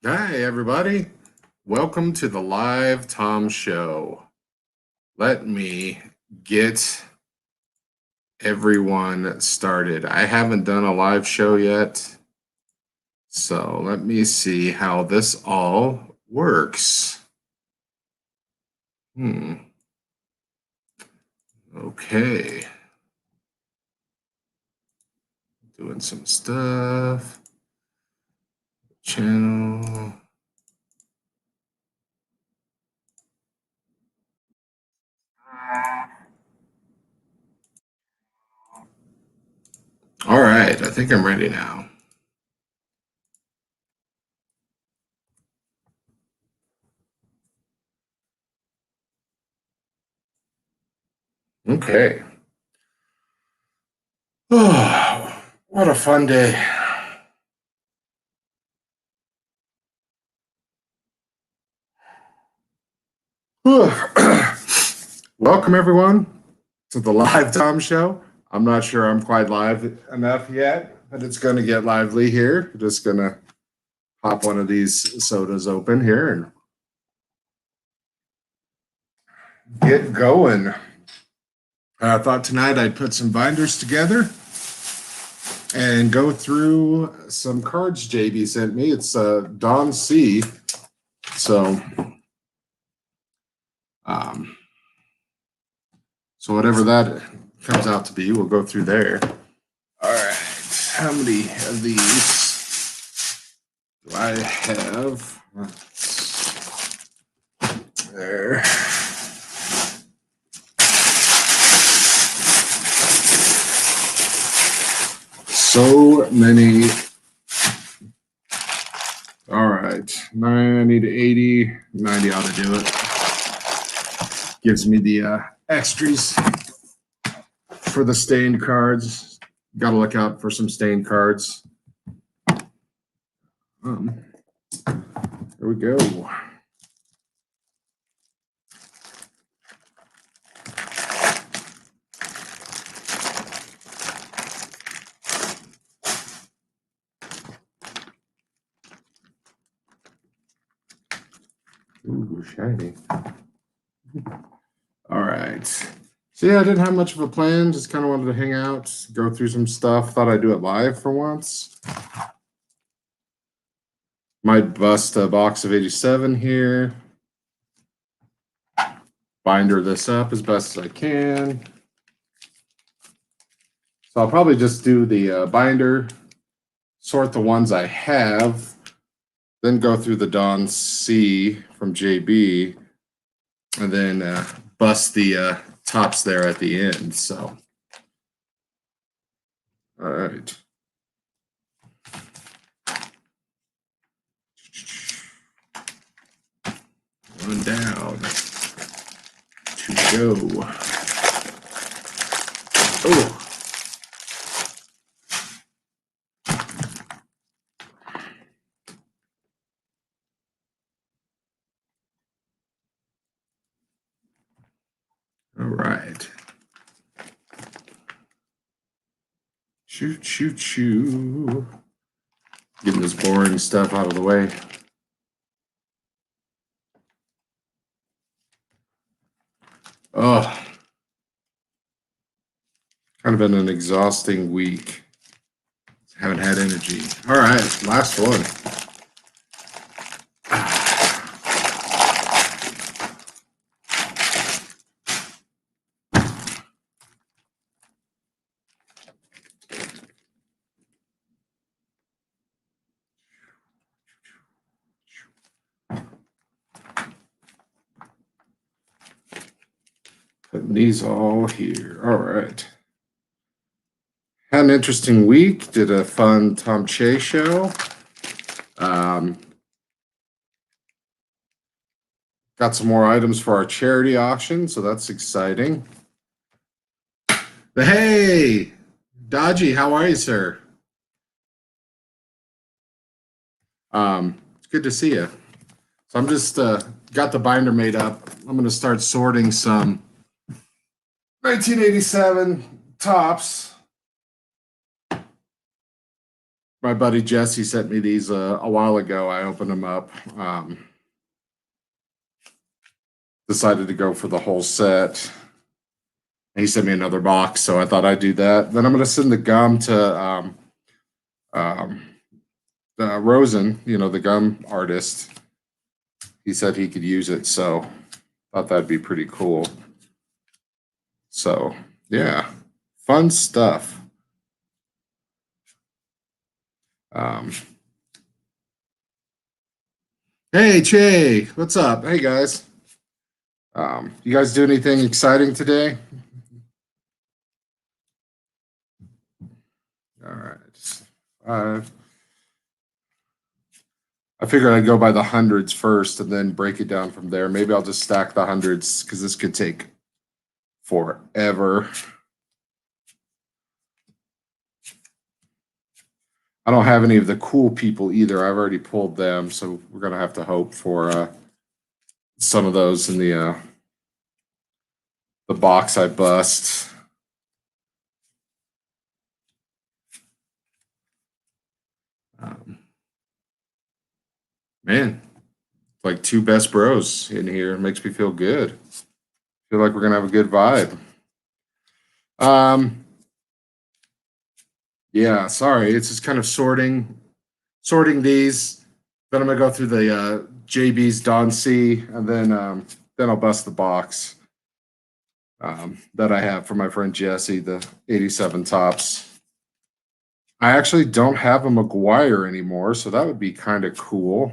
Hi, everybody. Welcome to the Live Tom Show. Let me get everyone started. I haven't done a live show yet, so let me see how this all works. Okay. Doing some stuff. Channel. All right, I think I'm ready now. Okay. Oh, what a fun day. Welcome, everyone, to the Live Tom Show. I'm not sure I'm quite live enough yet, but it's going to get lively here. Just going to pop one of these sodas open here and get going. I thought tonight I'd put some binders together and go through some cards JB sent me. It's Don C. So, um, so whatever that comes out to be, we'll go through there. All right. How many of these do I have? There. So many. All right. 90 to 80. 90 ought to do it. Gives me the extras for the stained cards. Got to look out for some stained cards. Here we go. Ooh, shiny. All right. So yeah, I didn't have much of a plan. Just kind of wanted to hang out, go through some stuff. Thought I'd do it live for once. Might bust a box of 87 here. Binder this up as best as I can. So I'll probably just do the binder, sort the ones I have, then go through the Don C from JB, and then bust the tops there at the end. So, all right. One down. To go. Oh. All right. Shoot, shoot, shoot. Getting this boring stuff out of the way. Oh, kind of been an exhausting week. Haven't had energy. All right, last one. Putting these all here. All right. Had an interesting week. Did a fun Tom Che show. Got some more items for our charity auction, so that's exciting. But hey, Dodgy, how are you, sir? It's good to see you. So I'm just got the binder made up. I'm going to start sorting some 1987 tops. My buddy Jesse sent me these a while ago. I opened them up. Decided to go for the whole set. And he sent me another box, so I thought I'd do that. Then I'm going to send the gum to Rosen, the gum artist. He said he could use it, so thought that'd be pretty cool. So, yeah, fun stuff. Hey, Che, what's up? Hey, guys. You guys do anything exciting today? All right. I figured I'd go by the hundreds first and then break it down from there. Maybe I'll just stack the hundreds because this could take forever. I don't have any of the cool people either. I've already pulled them, so we're gonna have to hope for some of those in the box I bust. Man, like two best bros in here. It makes me feel good. Feel like we're gonna have a good vibe. Yeah, sorry. It's just kind of sorting these. Then I'm gonna go through the JB's Don C, and then I'll bust the box that I have for my friend Jesse, the 87 tops. I actually don't have a McGuire anymore, so that would be kind of cool.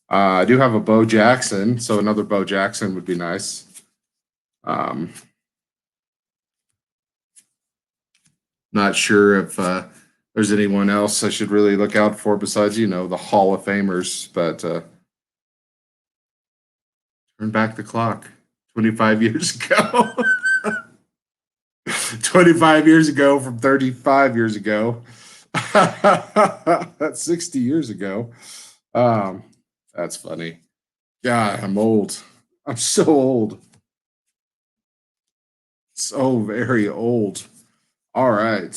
I do have a Bo Jackson, so another Bo Jackson would be nice. Not sure if there's anyone else I should really look out for besides, the Hall of Famers, but turn back the clock 25 years ago. 25 years ago from 35 years ago. That's 60 years ago. That's funny. God, I'm old. I'm so old. So very old. All right.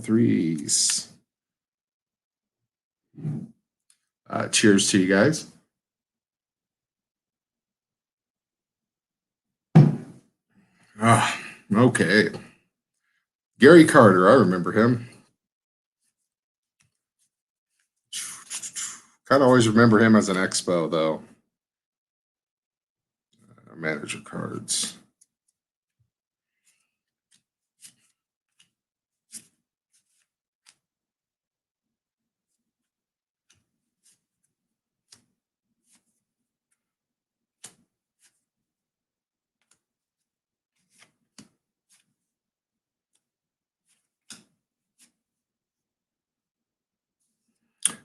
Threes. Cheers to you guys. Okay. Gary Carter, I remember him. Kind of always remember him as an expo, though. Manager cards.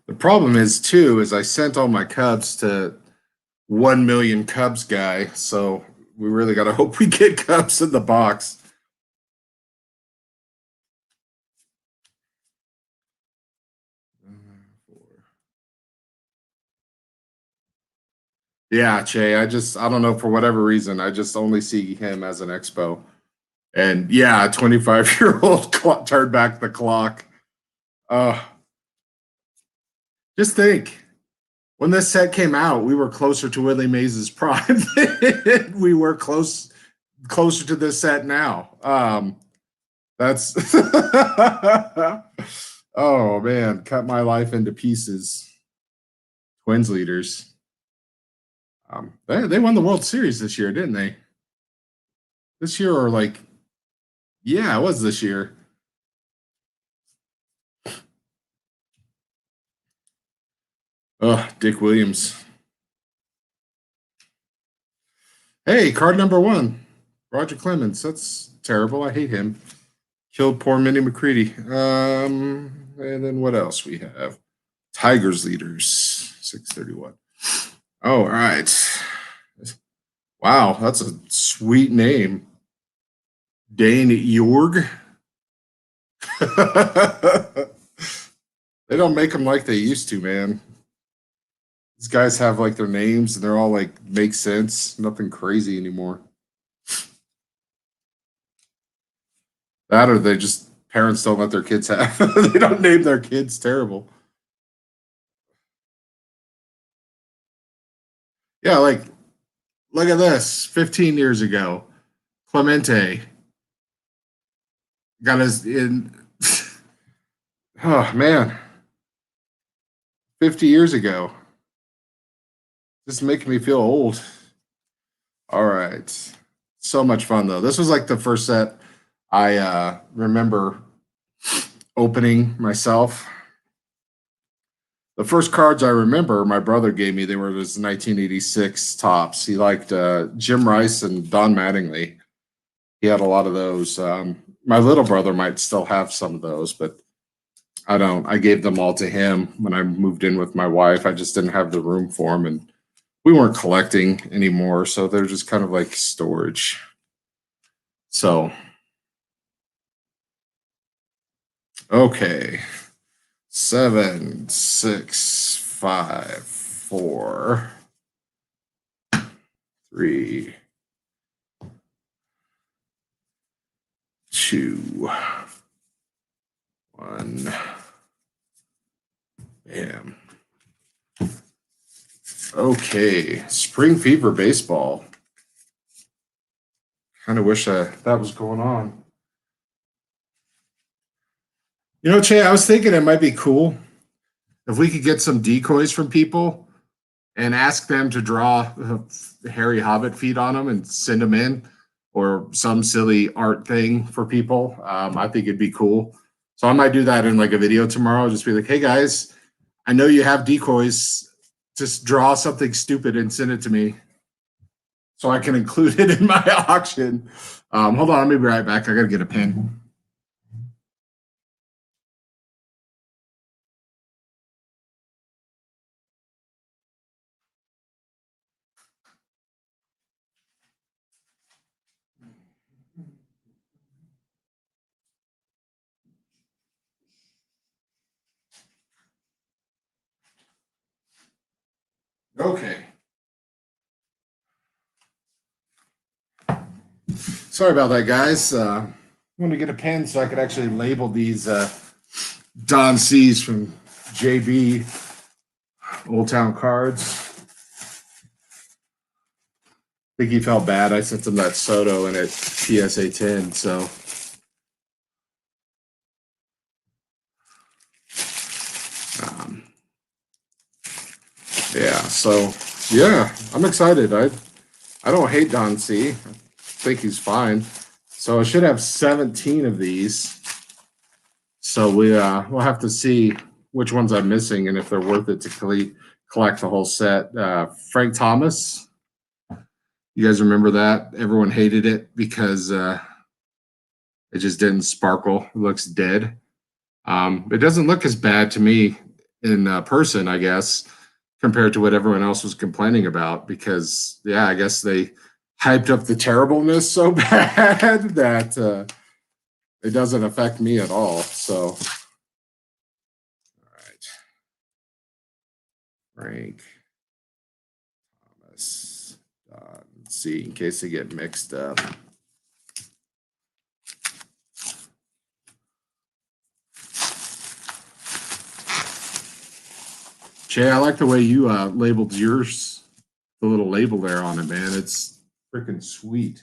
The problem is too is I sent all my Cubs to 1 million Cubs guy, so we really got to hope we get Cubs in the box. Yeah, Che, I don't know, for whatever reason, I just only see him as an expo. And yeah, 25-year-old turned back the clock. Just think, when this set came out, we were closer to Willie Mays' prime than we were closer to this set now. That's oh man, cut my life into pieces. Twins leaders. They won the World Series this year, didn't they? This year, or like, yeah, it was this year. Oh, Dick Williams. Hey, card number 1, Roger Clemens. That's terrible. I hate him. Killed poor Minnie McCready. And then what else we have? Tigers leaders, 631. Oh, all right. Wow, that's a sweet name. Dane Jorg. They don't make them like they used to, man. These guys have like their names and they're all like make sense. Nothing crazy anymore. That or they just parents don't let their kids have. They don't name their kids terrible. Yeah, like look at this. 15 years ago, Clemente got us in. Oh man, 50 years ago. This is making me feel old. All right. So much fun though. This was like the first set I remember opening myself. The first cards I remember my brother gave me, they were his 1986 tops. He liked Jim Rice and Don Mattingly. He had a lot of those. My little brother might still have some of those, but I don't. I gave them all to him when I moved in with my wife. I just didn't have the room for them, and we weren't collecting anymore, so they're just kind of like storage. So, okay. 7, 6, 5, 4, 3, 2, 1. Bam. Okay, Spring Fever Baseball. Kind of wish that was going on. You know, Che, I was thinking it might be cool if we could get some decoys from people and ask them to draw Harry Hobbit feet on them and send them in, or some silly art thing for people. I think it'd be cool. So I might do that in like a video tomorrow. Just be like, hey guys, I know you have decoys. Just draw something stupid and send it to me so I can include it in my auction. Hold on, let me be right back. I gotta get a pen. Okay. Sorry about that, guys. I want to get a pen so I could actually label these Don C's from JB Old Town Cards. I think he felt bad. I sent him that Soto and at PSA 10, so. Yeah, so yeah, I'm excited. I don't hate Don C. I think he's fine. So I should have 17 of these. So we'll have to see which ones I'm missing and if they're worth it to collect the whole set. Frank Thomas. You guys remember that? Everyone hated it because it just didn't sparkle. It looks dead. It doesn't look as bad to me in person, I guess, compared to what everyone else was complaining about, because yeah, I guess they hyped up the terribleness so bad that it doesn't affect me at all. So, all right, Frank Thomas. Let's see, in case they get mixed up. Jay, I like the way you labeled yours, the little label there on it, man. It's freaking sweet.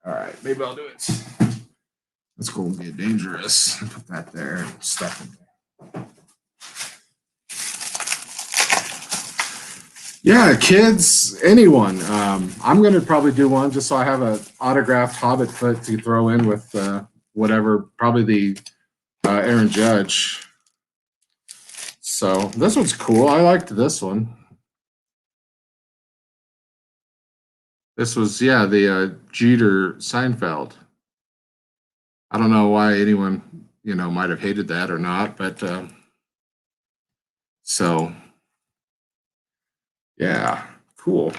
All right, maybe I'll do it. Let's go and get dangerous. Put that there and stuff it there. Yeah, kids, anyone. I'm going to probably do one just so I have an autographed Hobbit foot to throw in with whatever, probably the Aaron Judge. So this one's cool. I liked this one. This was, yeah, the Jeter Seinfeld. I don't know why anyone, might have hated that or not, but so yeah, cool.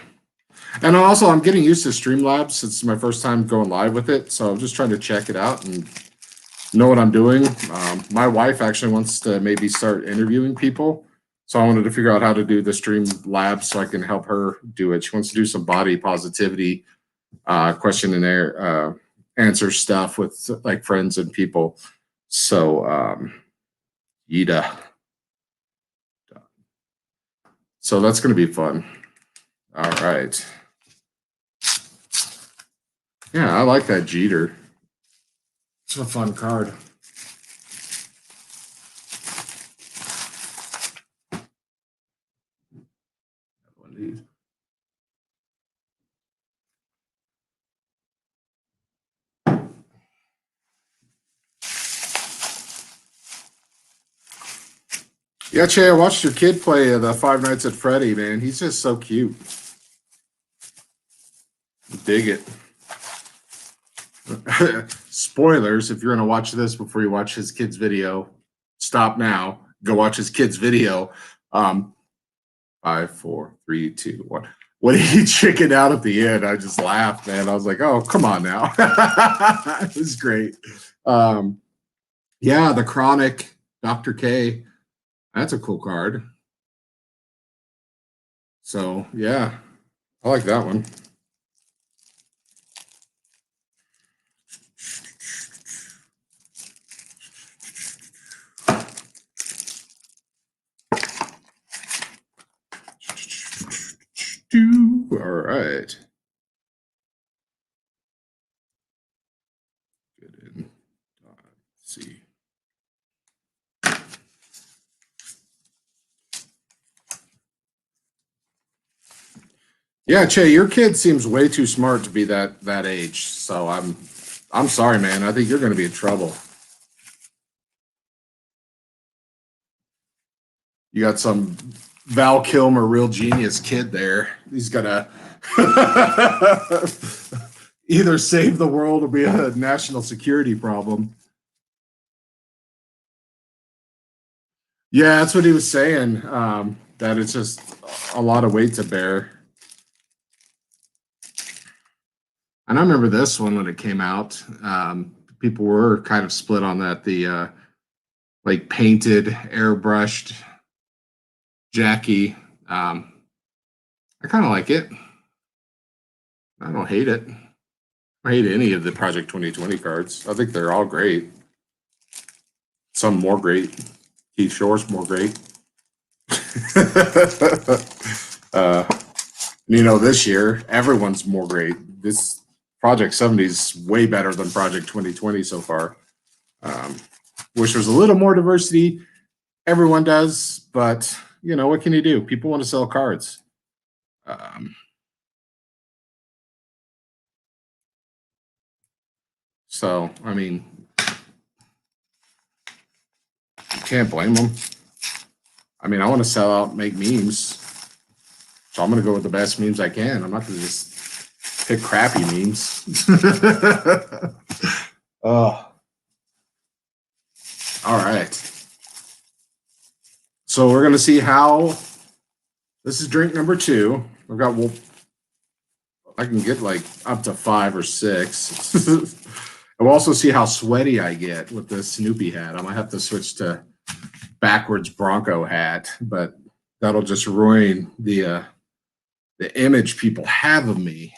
And also, I'm getting used to Streamlabs. It's my first time going live with it, so I'm just trying to check it out and know what I'm doing. My wife actually wants to maybe start interviewing people, so I wanted to figure out how to do the Streamlabs so I can help her do it. She wants to do some body positivity questionnaire answer stuff with like friends and people. So Yida. So that's going to be fun. All right. Yeah, I like that Jeter. It's a fun card. Yeah, Che, I watched your kid play the Five Nights at Freddy, man. He's just so cute. Dig it. Spoilers, if you're going to watch this before you watch his kid's video, stop now. Go watch his kid's video. 5, 4, 3, 2, 1. When he chickened out at the end, I just laughed, man. I was like, oh, come on now. It was great. Yeah, the Chronic, Dr. K. That's a cool card. So, yeah, I like that one. All right. Get in. Let's see. Yeah, Che, your kid seems way too smart to be that age. So I'm sorry, man. I think you're going to be in trouble. You got some Val Kilmer, real genius kid there. He's gonna either save the world or be a national security problem. Yeah, that's what he was saying. That it's just a lot of weight to bear. And I remember this one when it came out. People were kind of split on that. The like painted, airbrushed Jackie. I kind of like it. I don't hate it. I hate any of the Project 2020 cards. I think they're all great. Some more great. Keith Shore's more great. This year, everyone's more great. This Project 70 is way better than Project 2020 so far. Wish there's a little more diversity. Everyone does, but what can you do? People want to sell cards. So, I mean, you can't blame them. I mean, I want to sell out, make memes. So I'm going to go with the best memes I can. I'm not going to just pick crappy memes. Oh. All right. So we're going to see how this is drink number 2. I've got, I can get like up to 5 or 6. We'll also see how sweaty I get with the Snoopy hat. I might have to switch to backwards Bronco hat, but that'll just ruin the image people have of me,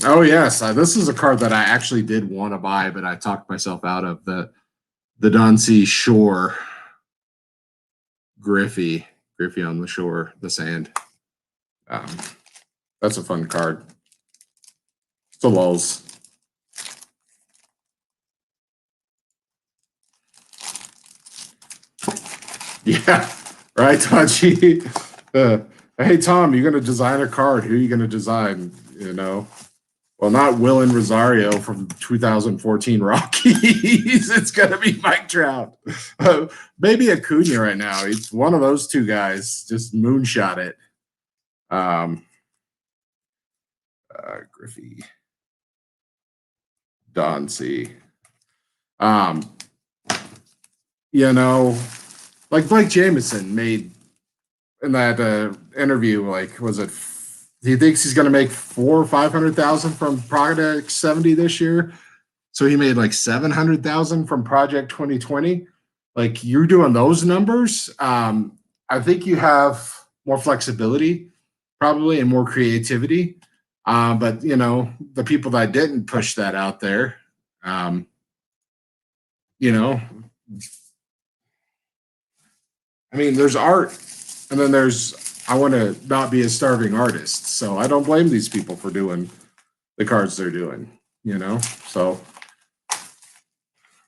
Oh yes, this is a card that I actually did want to buy, but I talked myself out of the Don C. Shore Griffey on the shore, the sand. That's a fun card. It's the lulls. Yeah, right, Tachi. Hey, Tom, you're going to design a card. Who are you going to design? Well, not Willen Rosario from 2014 Rockies. It's going to be Mike Trout. Maybe Acuna right now. It's one of those two guys. Just moonshot it. Griffey. Don C. Like Blake Jameson made in that interview, like, was it? He thinks he's going to make 400,000 or 500,000 from Project 70 this year. So he made like 700,000 from Project 2020. Like, you're doing those numbers. I think you have more flexibility, probably, and more creativity. But you know, the people that didn't push that out there, you know, I mean, there's art, and then there's I want to not be a starving artist, so I don't blame these people for doing the cards they're doing. You know, so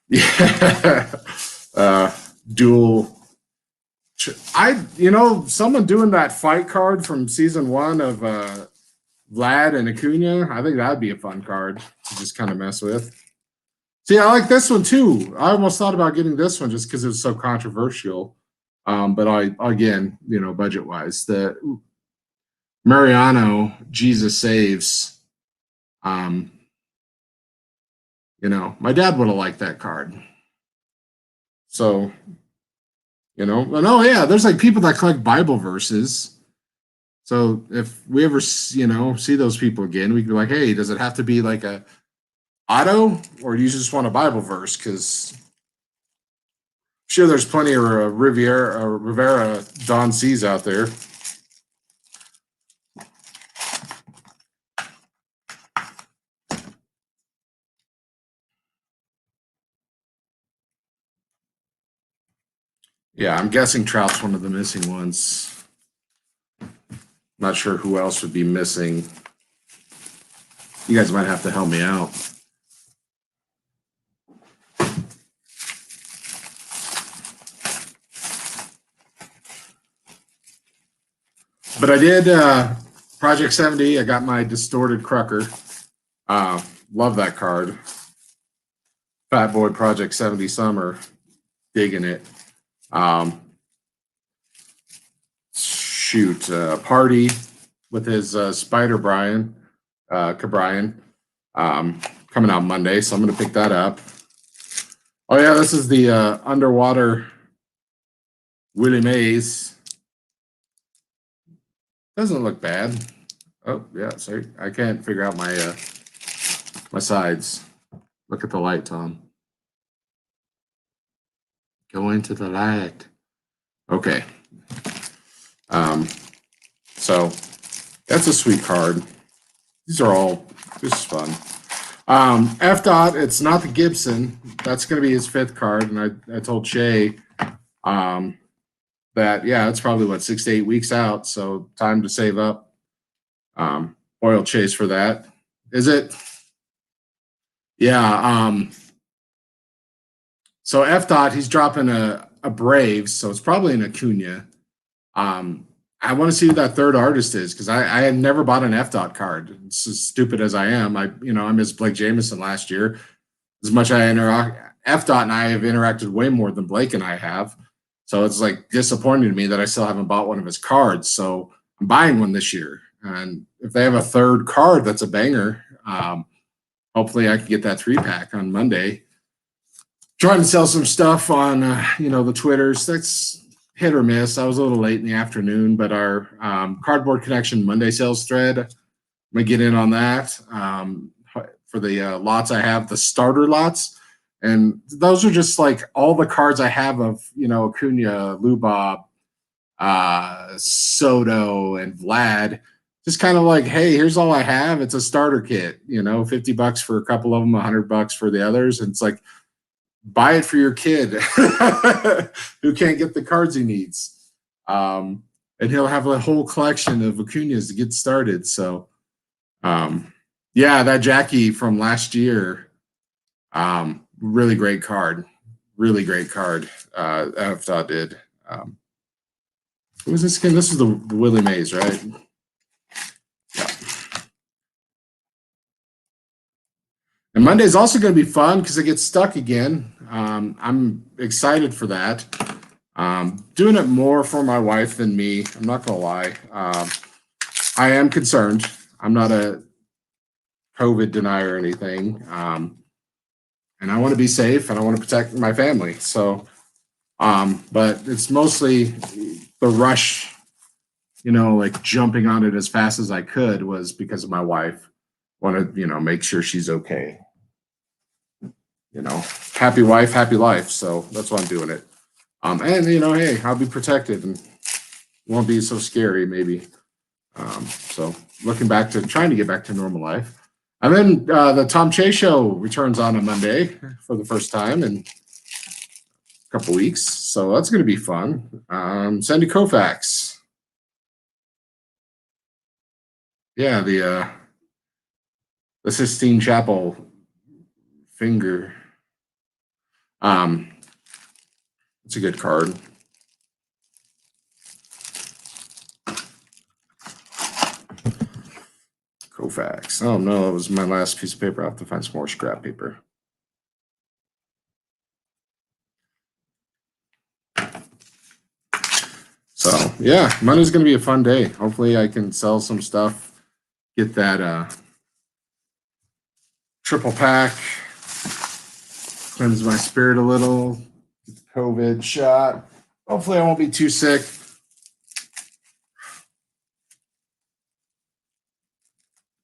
yeah, dual. Someone doing that fight card from season 1 of Vlad and Acuna. I think that'd be a fun card to just kind of mess with. See, I like this one too. I almost thought about getting this one just because it was so controversial. But again, budget wise, the Mariano Jesus Saves. My dad would have liked that card. So, and oh yeah, there's like people that collect Bible verses. So if we ever, see those people again, we could be like, hey, does it have to be like a auto, or do you just want a Bible verse? Because sure, there's plenty of Rivera Don C's out there. Yeah, I'm guessing Trout's one of the missing ones. Not sure who else would be missing. You guys might have to help me out. But I did Project 70. I got my Distorted Crucker. Love that card. Fat Boy Project 70 Summer. Digging it. Party with his Spider Brian, Cabrian, coming out Monday, so I'm going to pick that up. Oh yeah, this is the underwater Willie Mays. Doesn't look bad. Oh yeah, sorry, I can't figure out my my sides. Look at the light, Tom. Go into the light. Okay. So that's a sweet card. These are all just fun. F dot, it's not the Gibson. That's going to be his 5th card, and I told Shay that it's probably 6 to 8 weeks out, so time to save up. Oil chase for that. Is it? Yeah. So F dot, he's dropping a Braves, so it's probably an Acuna. I want to see who that third artist is, because I had never bought an F dot card. It's as stupid as I am. I missed Blake Jameson last year. As much as F dot and I have interacted way more than Blake and I have. So it's like disappointing to me that I still haven't bought one of his cards. So I'm buying one this year. And if they have a third card that's a banger, hopefully I can get that 3-pack on Monday. Trying to sell some stuff on the Twitters. That's hit or miss. I was a little late in the afternoon, but our Cardboard Connection Monday sales thread, I'm gonna get in on that for the lots I have, the starter lots, and those are just like all the cards I have of Acuna, Lubob, Soto, and Vlad. Just kind of like, hey, here's all I have. It's a starter kit. $50 for a couple of them, $100 for the others, and it's like, buy it for your kid who can't get the cards he needs. And he'll have a whole collection of Acunas to get started. So, that Jackie from last year, really great card. Really great card. FDOT did. Who was this again? This is the Willie Mays, right? Yeah. And Monday's also going to be fun because it gets stuck again. I'm excited for that. Doing it more for my wife than me. I'm not going to lie. I am concerned. I'm not a COVID denier or anything. And I want to be safe and I want to protect my family. So, but it's mostly the rush, like jumping on it as fast as I could was because of my wife. Want to, make sure she's okay. Happy wife, happy life. So that's why I'm doing it. And hey, I'll be protected and won't be so scary, maybe. So looking back to trying to get back to normal life. And then the Tom Chase show returns on a Monday for the first time in a couple weeks. So that's going to be fun. Sandy Koufax. Yeah, the Sistine Chapel finger. It's a good card. Koufax. Oh no, that was my last piece of paper. I'll have to find some more scrap paper. So yeah, Monday's gonna be a fun day. Hopefully I can sell some stuff, get that triple pack, cleanse my spirit a little, get the COVID shot. Hopefully I won't be too sick.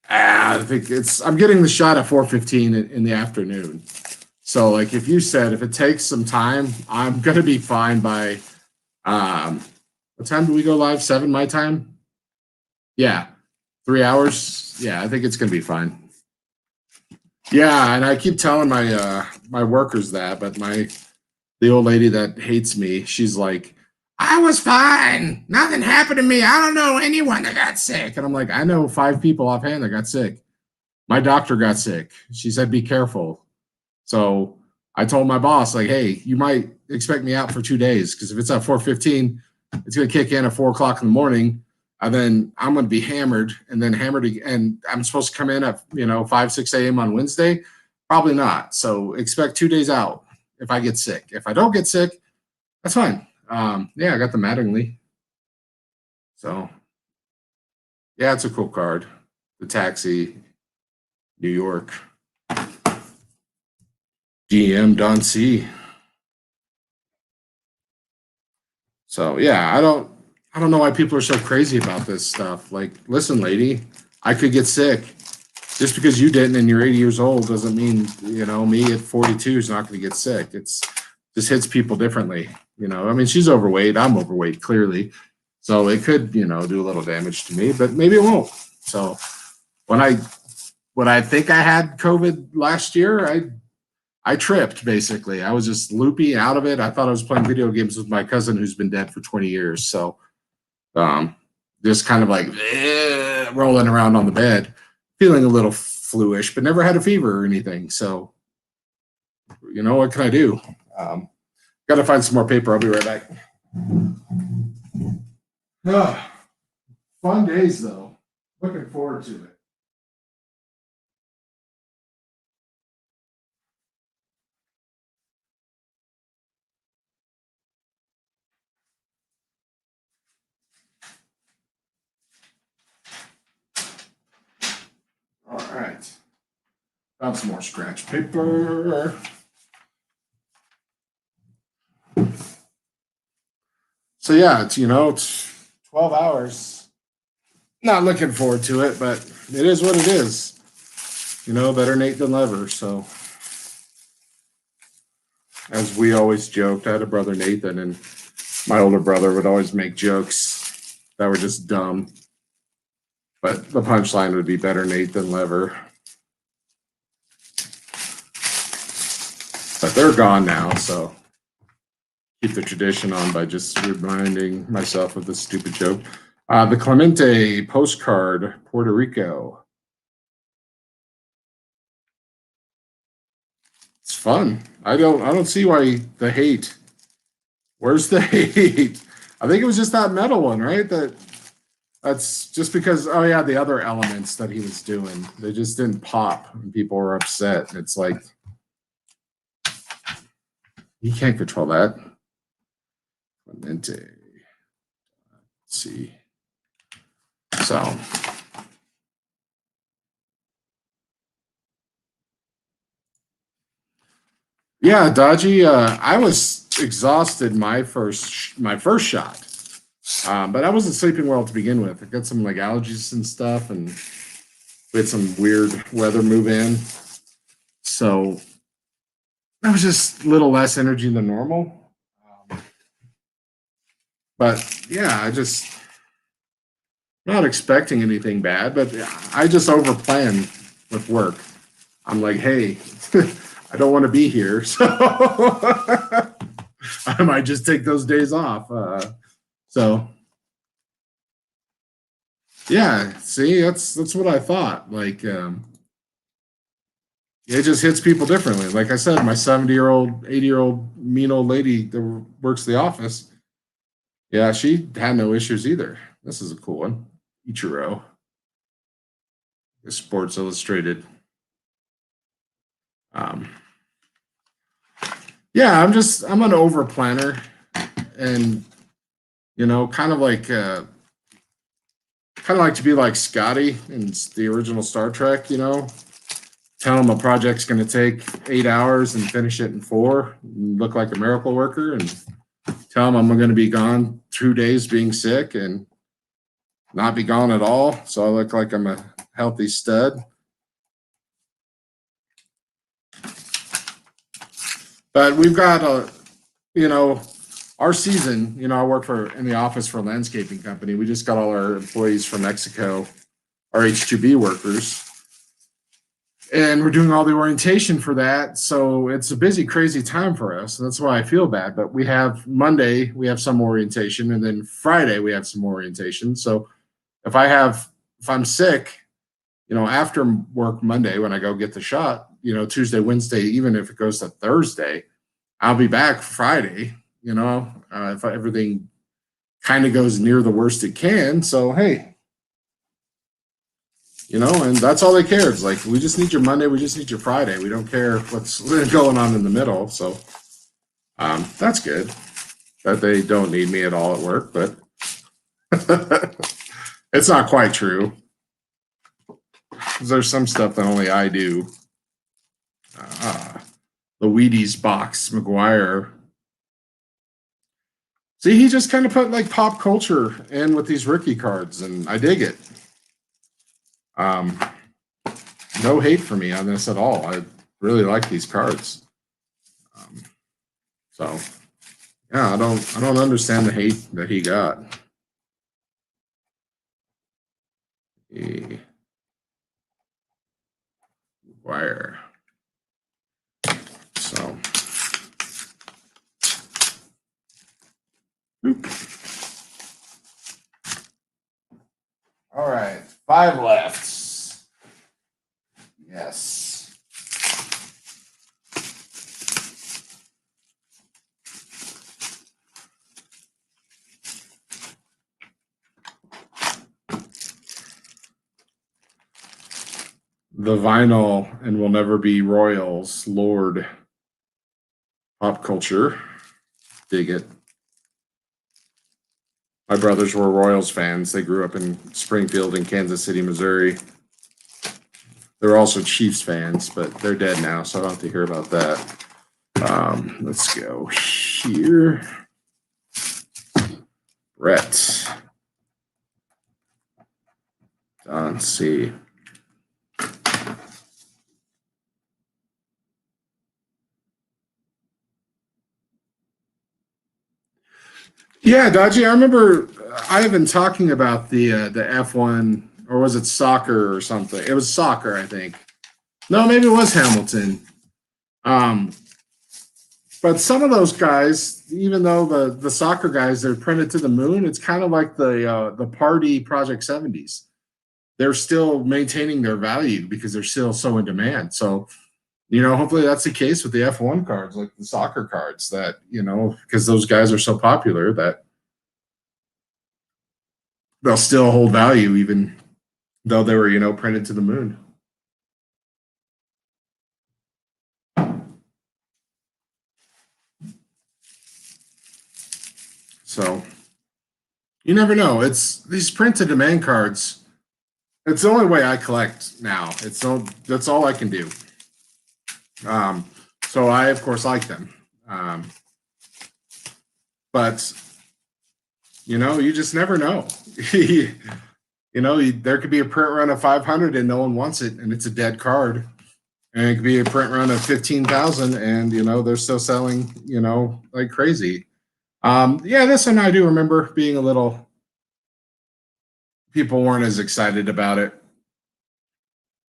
I think I'm getting the shot at 4:15 in the afternoon. So like if you said if it takes some time, I'm gonna be fine by what time do we go live? 7 my time? Yeah. 3 hours. Yeah, I think it's gonna be fine. Yeah, and I keep telling my workers that, but the old lady that hates me, she's like, I was fine. Nothing happened to me. I don't know anyone that got sick. And I'm like, I know 5 people offhand that got sick. My doctor got sick. She said, be careful. So I told my boss, like, hey, you might expect me out for 2 days because if it's at 4:15, it's going to kick in at 4 o'clock in the morning. And then I'm going to be hammered and then hammered. And I'm supposed to come in at, 5, 6 a.m. on Wednesday. Probably not. So expect 2 days out if I get sick. If I don't get sick, that's fine. Yeah, I got the Mattingly. So, yeah, it's a cool card. The Taxi, New York. GM Don C. So, yeah, I don't know why people are so crazy about this stuff. Like, listen, lady, I could get sick. Just because you didn't and you're 80 years old doesn't mean, me at 42 is not going to get sick. It's just hits people differently. I mean, she's overweight. I'm overweight, clearly. So it could, do a little damage to me, but maybe it won't. So when I think I had COVID last year, I tripped basically. I was just loopy out of it. I thought I was playing video games with my cousin who's been dead for 20 years. So just kind of like rolling around on the bed, feeling a little fluish, but never had a fever or anything. So, what can I do? Got to find some more paper. I'll be right back. Fun days, though. Looking forward to it. All right. Found some more scratch paper. So yeah, it's 12 hours. Not looking forward to it, but it is what it is. Better Nate than never. So as we always joked, I had a brother Nathan, and my older brother would always make jokes that were just dumb. But the punchline would be better Nate than Lever. But they're gone now, so keep the tradition on by just reminding myself of this stupid joke. The Clemente postcard, Puerto Rico. It's fun. I don't see why the hate. Where's the hate? I think it was just that metal one, right? That's just because, oh yeah, the other elements that he was doing, they just didn't pop and people were upset. It's like, you can't control that. Clemente. Let's see. So. Yeah, Dodgy. I was exhausted my first shot, but I wasn't sleeping well to begin with. I got some like allergies and stuff, and we had some weird weather move in, so I was just a little less energy than normal. But yeah, not expecting anything bad, but I just overplan with work. I'm like, hey, I don't want to be here, so I might just take those days off. So yeah, see, that's what I thought. Like, it just hits people differently. Like I said, my 70-year-old, 80-year-old mean old lady that works the office, yeah, she had no issues either. This is a cool one. Ichiro, Sports Illustrated. Um, yeah, I'm an over planner, and kind of like to be like Scotty in the original Star Trek. Tell him a project's going to take 8 hours and finish it in 4. And look like a miracle worker, and tell him I'm going to be gone 2 days being sick and not be gone at all, so I look like I'm a healthy stud. But we've got our season. I work in the office for a landscaping company. We just got all our employees from Mexico, our H-2B workers, and we're doing all the orientation for that. So it's a busy, crazy time for us. And that's why I feel bad. But we have Monday, we have some orientation, and then Friday we have some orientation. So if I'm sick, after work Monday when I go get the shot, Tuesday, Wednesday, even if it goes to Thursday, I'll be back Friday, if everything kind of goes near the worst it can. So, hey, and that's all they care. It's like, we just need your Monday. We just need your Friday. We don't care what's going on in the middle. So that's good that they don't need me at all at work, but it's not quite true. There's some stuff that only I do. The Wheaties box, McGuire. See, he just kind of put like pop culture in with these rookie cards, and I dig it. No hate for me on this at all. I really like these cards. So yeah, I don't understand the hate that he got. Wire. So, all right, 5 left. Yes. The vinyl and will never be Royals, Lord. Pop culture. Dig it. My brothers were Royals fans. They grew up in Springfield and Kansas City, Missouri. They're also Chiefs fans, but they're dead now, so I don't have to hear about that. Let's go here. Brett. Let's see. Yeah, Dodgy, I remember Ivan talking about the F1, or was it soccer or something? It was soccer, I think. No, maybe it was Hamilton. But some of those guys, even though the soccer guys, they're printed to the moon, it's kind of like the party Project 70s. They're still maintaining their value because they're still so in demand. So, hopefully that's the case with the F1 cards, like the soccer cards, that, because those guys are so popular that they'll still hold value even though they were, printed to the moon. So you never know. It's these print to demand cards. It's the only way I collect now. That's all I can do. So I of course like them. But you just never know. There could be a print run of 500 and no one wants it, and it's a dead card. And it could be a print run of 15,000, and they're still selling, like crazy. Yeah, this one I do remember being a little. people weren't as excited about it.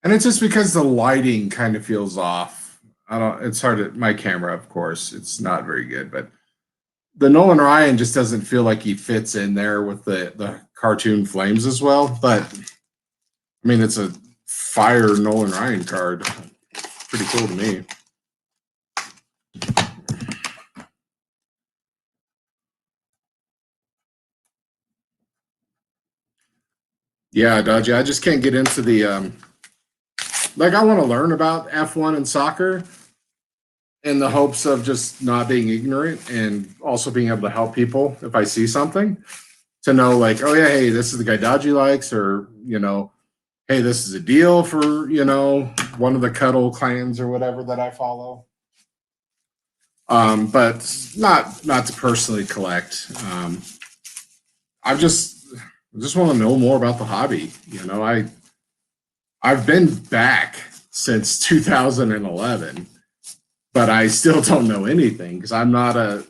And it's just because the lighting kind of feels off. I don't, it's hard to, my camera, of course, it's not very good, but the Nolan Ryan just doesn't feel like he fits in there with the cartoon flames as well. But I mean, it's a fire Nolan Ryan card. Pretty cool to me. Yeah, Dodgy. I just can't get into the like I want to learn about F1 and soccer in the hopes of just not being ignorant and also being able to help people if I see something to know like, oh yeah, hey, this is the guy Dodgy likes, or hey, this is a deal for, one of the Cuddle clans or whatever that I follow. But not to personally collect. I just want to know more about the hobby. I've been back since 2011, but I still don't know anything because I'm not a,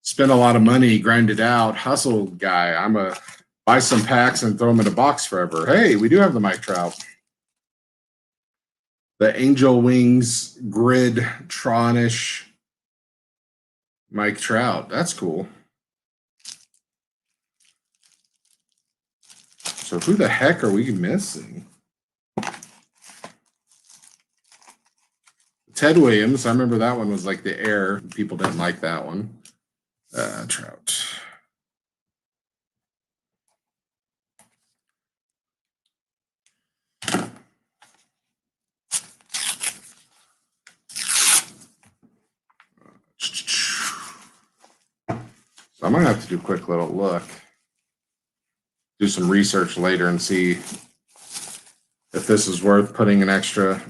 spend a lot of money, grind it out, hustle guy. I'm a buy some packs and throw them in a box forever. Hey, we do have the Mike Trout. The Angel Wings grid Tronish Mike Trout. That's cool. So who the heck are we missing? Ted Williams. I remember that one was like the air. People didn't like that one. Trout. So I might have to do a quick little look. Do some research later and see if this is worth putting an extra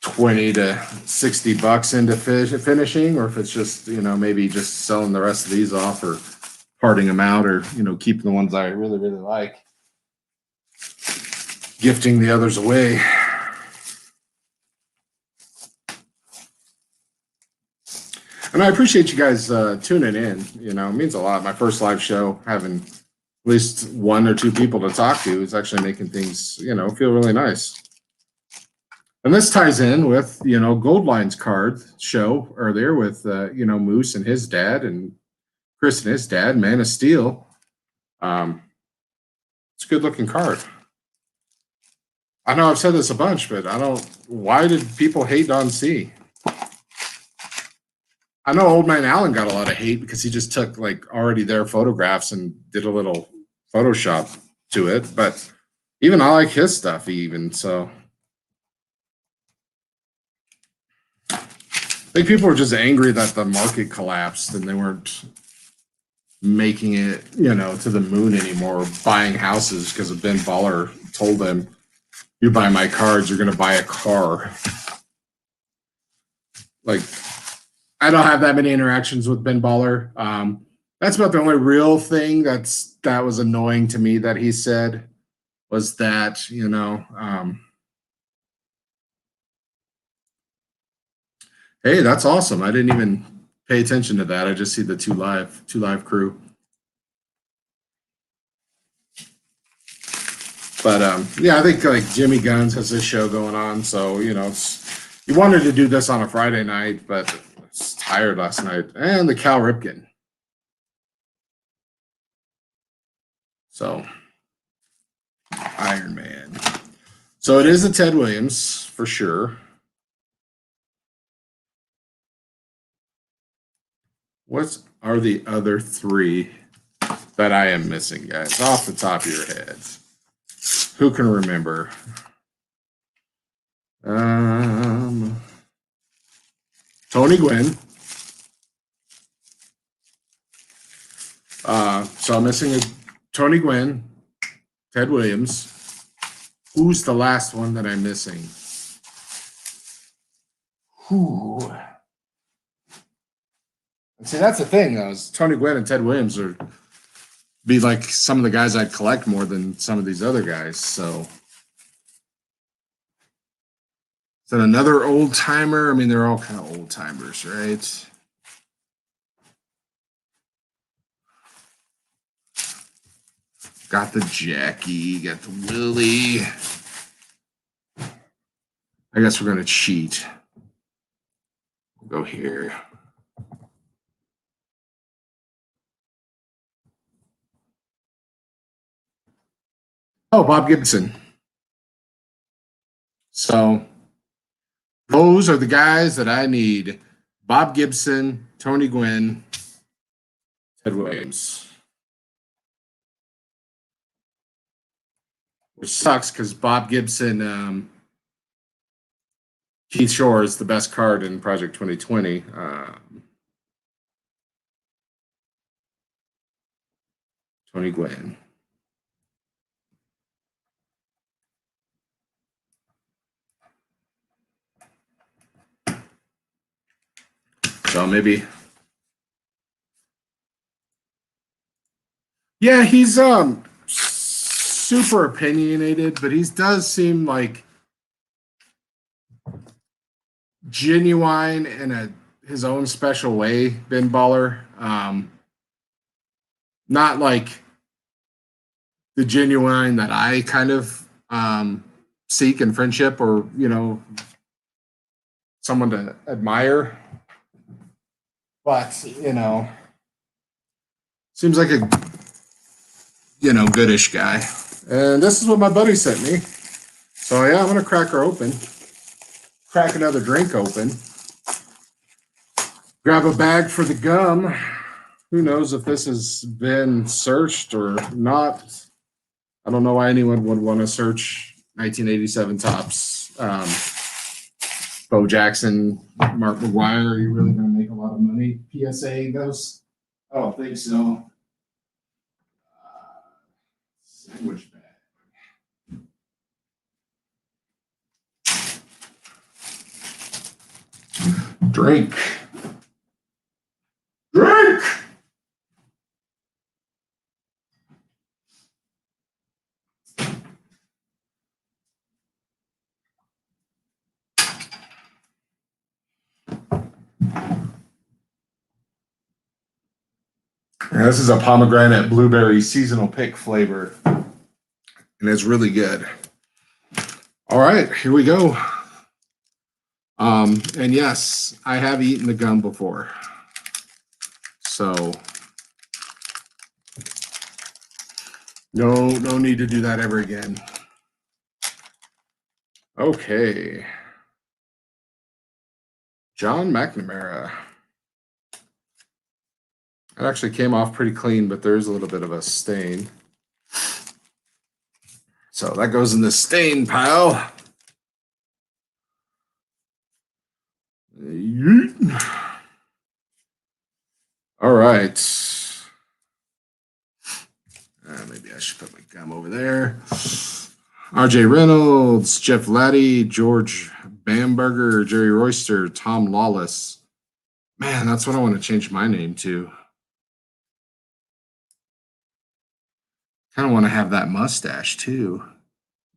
20 to 60 bucks into finishing, or if it's just, maybe just selling the rest of these off or parting them out, or, keeping the ones I really, really like, gifting the others away. And I appreciate you guys tuning in. It means a lot. My first live show, having at least one or two people to talk to is actually making things, feel really nice. And this ties in with, Goldline's card show earlier with, Moose and his dad and Chris and his dad, Man of Steel. It's a good looking card. I know I've said this a bunch, but why did people hate Don C? I know Old Man Allen got a lot of hate because he just took like already their photographs and did a little Photoshop to it. But even I like his stuff even, so. I think people were just angry that the market collapsed and they weren't making it, to the moon anymore, buying houses because Ben Baller told them, you buy my cards, you're going to buy a car. Like, I don't have that many interactions with Ben Baller. That's about the only real thing that was annoying to me that he said was that, hey, that's awesome. I didn't even pay attention to that. I just see the two live crew. But yeah, I think like Jimmy Guns has this show going on, so he wanted to do this on a Friday night, but I was tired last night. And the Cal Ripken. So Iron Man. So it is a Ted Williams for sure. What are the other three that I am missing, guys, off the top of your heads? Who can remember? Tony Gwynn. So I'm missing a Tony Gwynn, Ted Williams. Who's the last one that I'm missing? Who? See, that's the thing, though, is Tony Gwynn and Ted Williams are be like some of the guys I'd collect more than some of these other guys. So is that another old timer? I mean, they're all kind of old timers, right? Got the Jackie, got the Willie. I guess we're going to cheat. We'll go here. Oh, Bob Gibson. So those are the guys that I need. Bob Gibson, Tony Gwynn, Ted Williams. Which sucks because Bob Gibson, Keith Shore is the best card in Project 2020. Tony Gwynn. So maybe. Yeah, he's super opinionated, but he does seem like genuine in his own special way, Ben Baller. Not like the genuine that I kind of seek in friendship, or someone to admire. But seems like a goodish guy. And this is what my buddy sent me. So yeah, I'm gonna crack her open. Crack another drink open. Grab a bag for the gum. Who knows if this has been searched or not. I don't know why anyone would want to search 1987 Topps. Bo Jackson, Mark McGwire, are you really going to make a lot of money? PSA goes? I don't think so. Sandwich bag. Drink. Drink! Now, this is a pomegranate blueberry seasonal pick flavor, and it's really good. All right, here we go. And yes, I have eaten the gum before, so no need to do that ever again. Okay, John McNamara. It actually came off pretty clean, but there's a little bit of a stain. So that goes in the stain pile. All right. Maybe I should put my gum over there. RJ Reynolds, Jeff Laddie, George Bamberger, Jerry Royster, Tom Lawless. Man, that's what I want to change my name to. Kind of want to have that mustache too,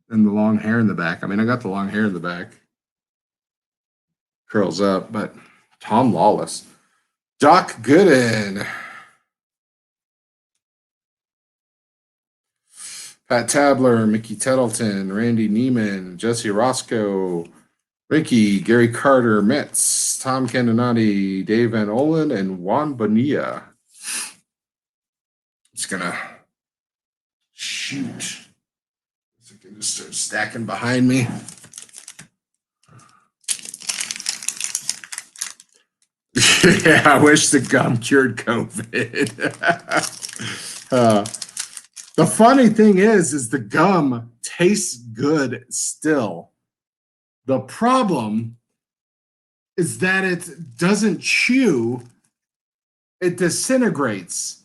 and the long hair in the back. I mean, I got the long hair in the back, curls up, but Tom Lawless, Doc Gooden, Pat Tabler, Mickey Tettleton, Randy Neiman, Jesse Roscoe, Ricky, Gary Carter, Metz, Tom Candonati, Dave Van Olen, and Juan Bonilla. Just gonna shoot. So I can just start stacking behind me. Yeah, I wish the gum cured COVID. The funny thing is the gum tastes good still. The problem is that it doesn't chew, it disintegrates.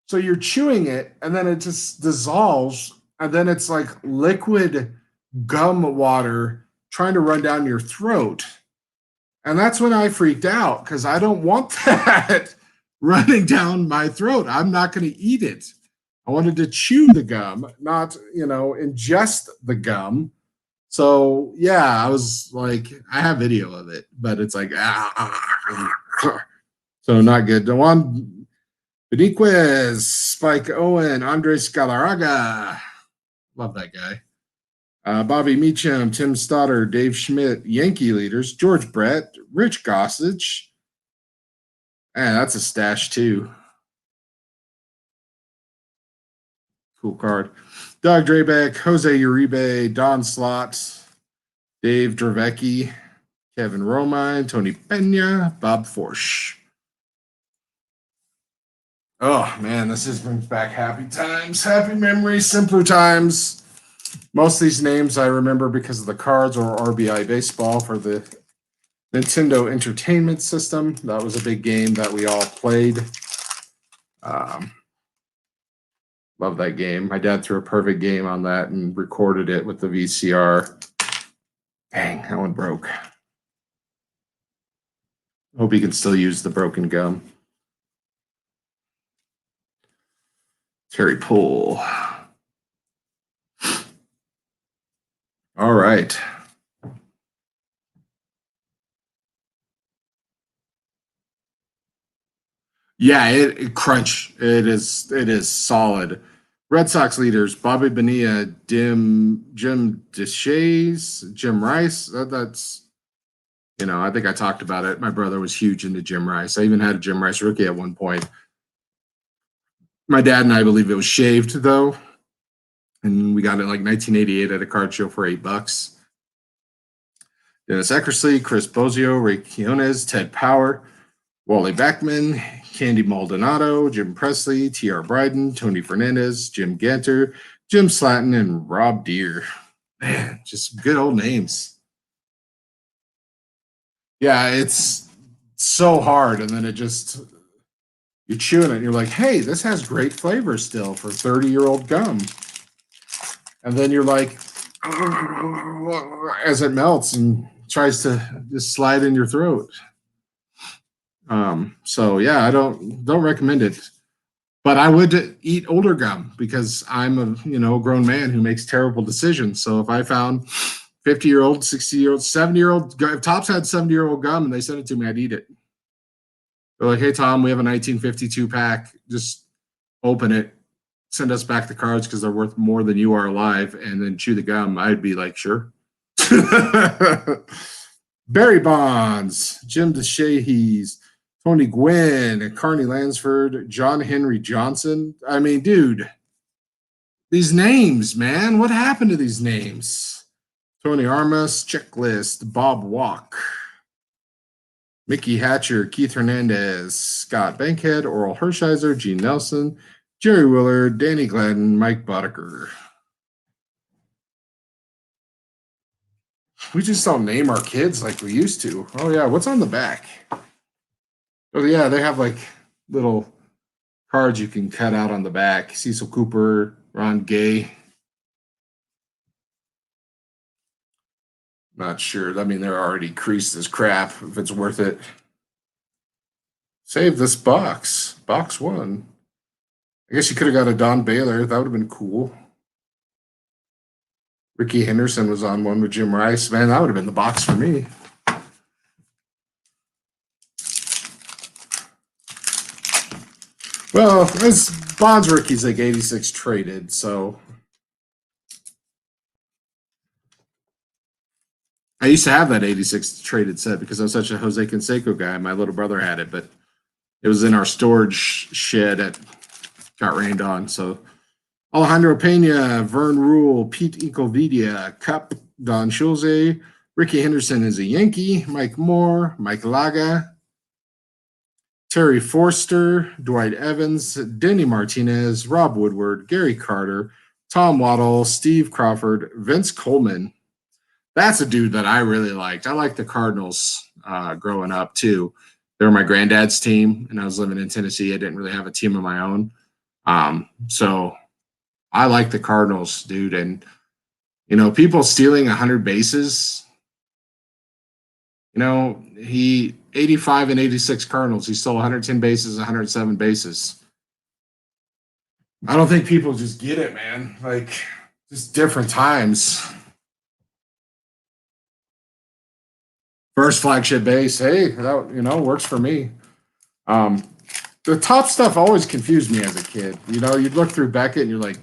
So you're chewing it, and then it just dissolves, and then it's like liquid gum water trying to run down your throat. And that's when I freaked out, because I don't want that running down my throat. I'm not going to eat it. I wanted to chew the gum, not, ingest the gum. So, yeah, I was like, I have video of it, but it's like, so not good. Beniquez, Spike Owen, Andres Galarraga. Love that guy. Bobby Meacham, Tim Stoddard, Dave Schmidt, Yankee leaders, George Brett, Rich Gossage. Man, that's a stash too. Cool card. Doug Drabeck, Jose Uribe, Don Slott, Dave Dravecki, Kevin Romine, Tony Pena, Bob Forsch. Oh man, this just brings back happy times, happy memories, simpler times. Most of these names I remember because of the cards or RBI Baseball for the Nintendo Entertainment System. That was a big game that we all played. Love that game. My dad threw a perfect game on that and recorded it with the VCR. Dang, that one broke. Hope he can still use the broken gum. Terry Poole. All right. Yeah, it crunch. It is solid. Red Sox leaders: Bobby Bonilla, Jim Deshays, Jim Rice. That's I think I talked about it. My brother was huge into Jim Rice. I even had a Jim Rice rookie at one point. My dad and I believe it was shaved though, and we got it like 1988 at a card show for $8. Dennis Eckersley, Chris Bozio, Ray Quinones, Ted Power, Wally Backman, Candy Maldonado, Jim Presley, T.R. Bryden, Tony Fernandez, Jim Ganter, Jim Slatton, and Rob Deere. Man, just good old names. Yeah, it's so hard, and then you're chewing it, and you're like, hey, this has great flavor still for 30-year-old gum. And then you're like, as it melts and tries to just slide in your throat. So yeah, I don't recommend it, but I would eat older gum because I'm a grown man who makes terrible decisions. So if I found 50-year-old, 60-year-old, 70-year-old, if Tops had 70-year-old gum and they sent it to me, I'd eat it. They're like, hey Tom, we have a 1952 pack. Just open it, send us back the cards because they're worth more than you are alive, and then chew the gum. I'd be like, sure. Barry Bonds, Jim DeShahees, Tony Gwynn, Carney Lansford, John Henry Johnson. I mean, dude, these names, man, what happened to these names? Tony Armas, Checklist, Bob Walk, Mickey Hatcher, Keith Hernandez, Scott Bankhead, Oral Hershiser, Gene Nelson, Jerry Willard, Danny Gladden, Mike Boddicker. We just don't name our kids like we used to. Oh, yeah. What's on the back? Oh, yeah. They have like little cards you can cut out on the back. Cecil Cooper, Ron Gay. Not sure. I mean, they're already creased as crap if it's worth it. Save this box. Box one. I guess you could have got a Don Baylor. That would have been cool. Ricky Henderson was on one with Jim Rice. Man, that would have been the box for me. Well, this Bonds rookie's like 86 traded, so I used to have that 86 traded set because I was such a Jose Canseco guy. My little brother had it, but it was in our storage shed at got rained on. So Alejandro Pena, Vern Rule, Pete Incovidia, Cup, Don Schulze, Ricky Henderson is a Yankee, Mike Moore, Mike Laga, Terry Forster, Dwight Evans, Denny Martinez, Rob Woodward, Gary Carter, Tom Waddle, Steve Crawford, Vince Coleman. That's a dude that I really liked. I liked the Cardinals growing up too. They were my granddad's team, and I was living in Tennessee. I didn't really have a team of my own. So I like the Cardinals, dude. And, people stealing 100 bases, he 85 and 86 Cardinals. He stole 110 bases, 107 bases. I don't think people just get it, man. Like, just different times. First flagship base, hey, that works for me. the top stuff always confused me as a kid. You know, you'd look through Beckett and you're like,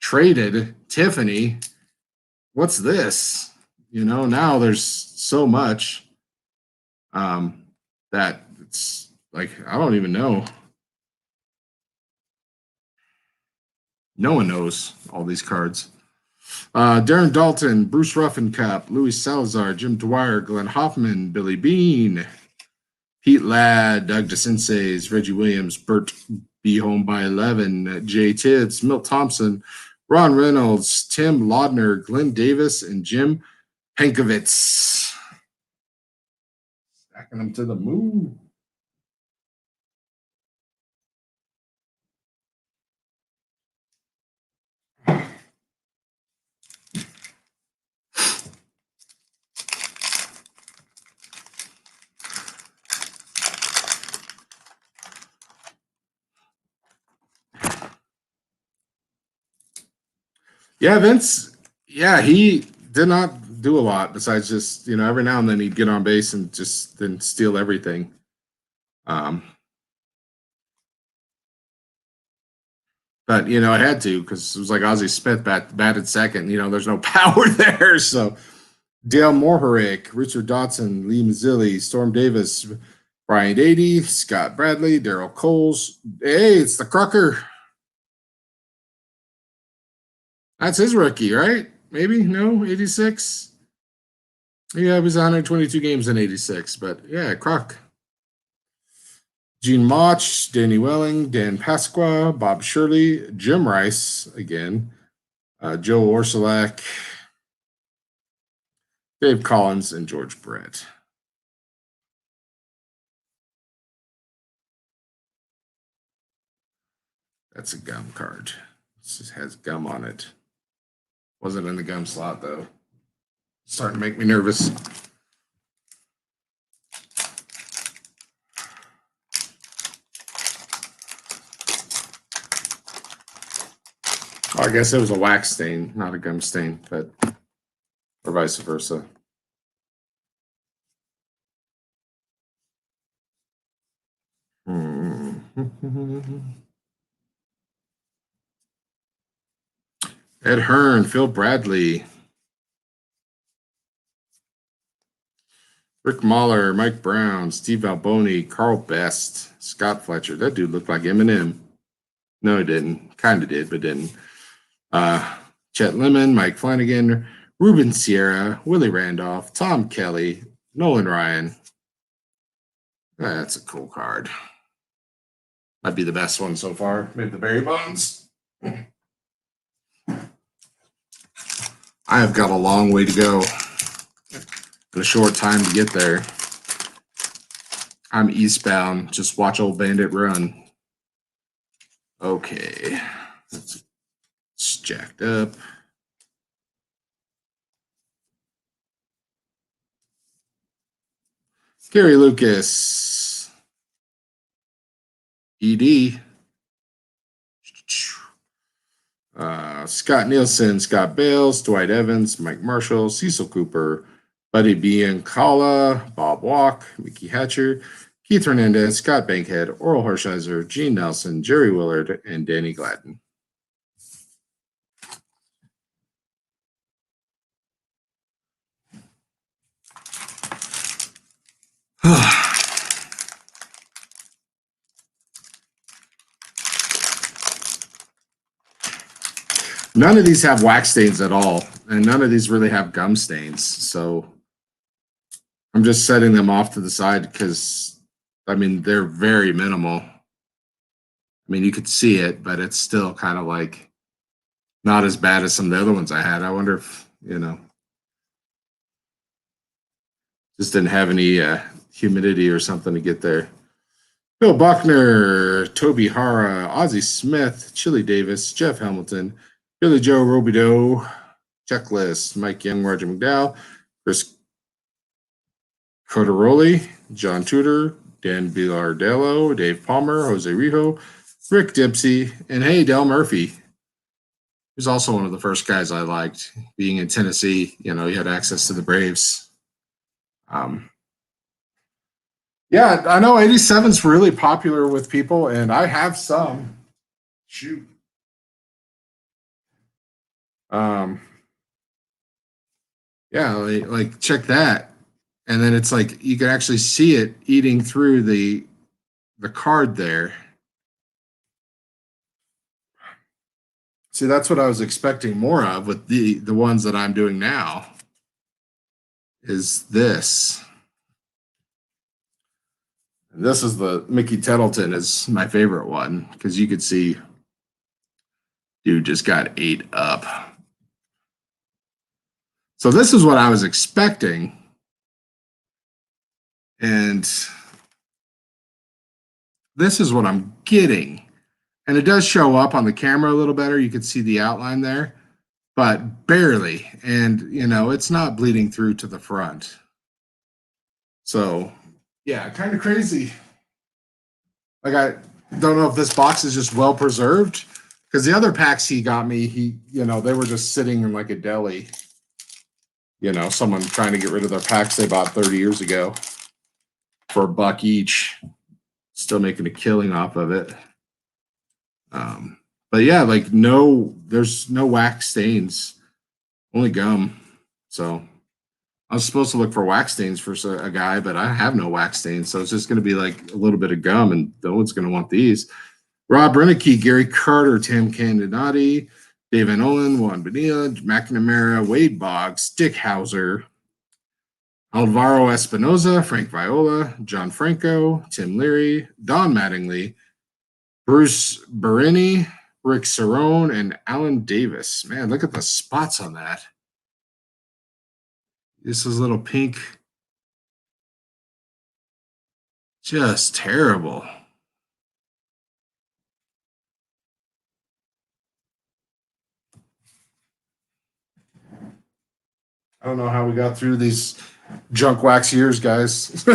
traded Tiffany. What's this? You know, now there's so much that it's like, I don't even know. No one knows all these cards. Darren Dalton, Bruce Ruffencup, Luis Salazar, Jim Dwyer, Glenn Hoffman, Billy Bean, Pete Ladd, Doug DeCinces, Reggie Williams, Bert B. Home by 11, Jay Tids, Milt Thompson, Ron Reynolds, Tim Laudner, Glenn Davis, and Jim Pankovitz. Stacking them to the moon. Yeah, Vince. Yeah, he did not do a lot besides just, you know, every now and then he'd get on base and just then steal everything. But you know, I had to because it was like Ozzie Smith batted second. You know, there's no power there. So Dale Mohoric, Richard Dotson, Lee Mazzilli, Storm Davis, Brian Dady, Scott Bradley, Daryl Coles. Hey, it's the Crucker. That's his rookie, right? Maybe? No, 86? Yeah, it was 122 games in 86, but yeah, Croc. Gene Mach, Danny Welling, Dan Pasqua, Bob Shirley, Jim Rice again, Joe Orsulak, Dave Collins, and George Brett. That's a gum card. This has gum on it. Wasn't in the gum slot though. Starting to make me nervous. Oh, I guess it was a wax stain, not a gum stain, but or vice versa. Ed Hearn, Phil Bradley, Rick Mahler, Mike Brown, Steve Alboni, Carl Best, Scott Fletcher. That dude looked like Eminem. No, he didn't. Kind of did, but didn't. Chet Lemon, Mike Flanagan, Ruben Sierra, Willie Randolph, Tom Kelly, Nolan Ryan. That's a cool card. Might be the best one so far. Maybe the Barry Bonds. I have got a long way to go and a short time to get there. I'm eastbound. Just watch old Bandit run. Okay. It's jacked up. Gary Lucas. ED. Scott Nielsen, Scott Bales, Dwight Evans, Mike Marshall, Cecil Cooper, Buddy Biancala, Bob Walk, Mickey Hatcher, Keith Hernandez, Scott Bankhead, Oral Hershiser, Gene Nelson, Jerry Willard, and Danny Gladden. None of these have wax stains at all, and none of these really have gum stains. So I'm just setting them off to the side because, I mean, they're very minimal. I mean, you could see it, but it's still kind of like not as bad as some of the other ones I had. I wonder if, you know, just didn't have any humidity or something to get there. Bill Buckner, Toby Hara, Ozzie Smith, Chili Davis, Jeff Hamilton, Billy Joe Robideau, Checklist, Mike Young, Roger McDowell, Chris Cotaroli, John Tudor, Dan Bilardello, Dave Palmer, Jose Rijo, Rick Dempsey, and hey, Del Murphy. He's also one of the first guys I liked. Being in Tennessee, you know, he had access to the Braves. Yeah, I know 87's really popular with people, and I have some. Shoot. Um, yeah, like check that. And then it's like you can actually see it eating through the card there. See, that's what I was expecting more of with the ones that I'm doing now. Is this. And this is the Mickey Tettleton is my favorite one because you could see dude just got ate up. So this is what I was expecting. And this is what I'm getting. And it does show up on the camera a little better. You can see the outline there, but barely. And, you know, it's not bleeding through to the front. So, yeah, kind of crazy. Like, I don't know if this box is just well preserved because the other packs he got me, they were just sitting in like a deli. You know, someone trying to get rid of their packs they bought 30 years ago for $1 each, still making a killing off of it. But yeah, like there's no wax stains, only gum. So I was supposed to look for wax stains for a guy, but I have no wax stains. So it's just going to be like a little bit of gum, and no one's going to want these. Rob Renicky, Gary Carter, Tim Candidati, Dave Van Olen, Juan Bonilla, McNamara, Wade Boggs, Dick Hauser, Alvaro Espinoza, Frank Viola, John Franco, Tim Leary, Don Mattingly, Bruce Berini, Rick Cerrone, and Alan Davis. Man, look at the spots on that. This is a little pink. Just terrible. I don't know how we got through these junk wax years, guys. I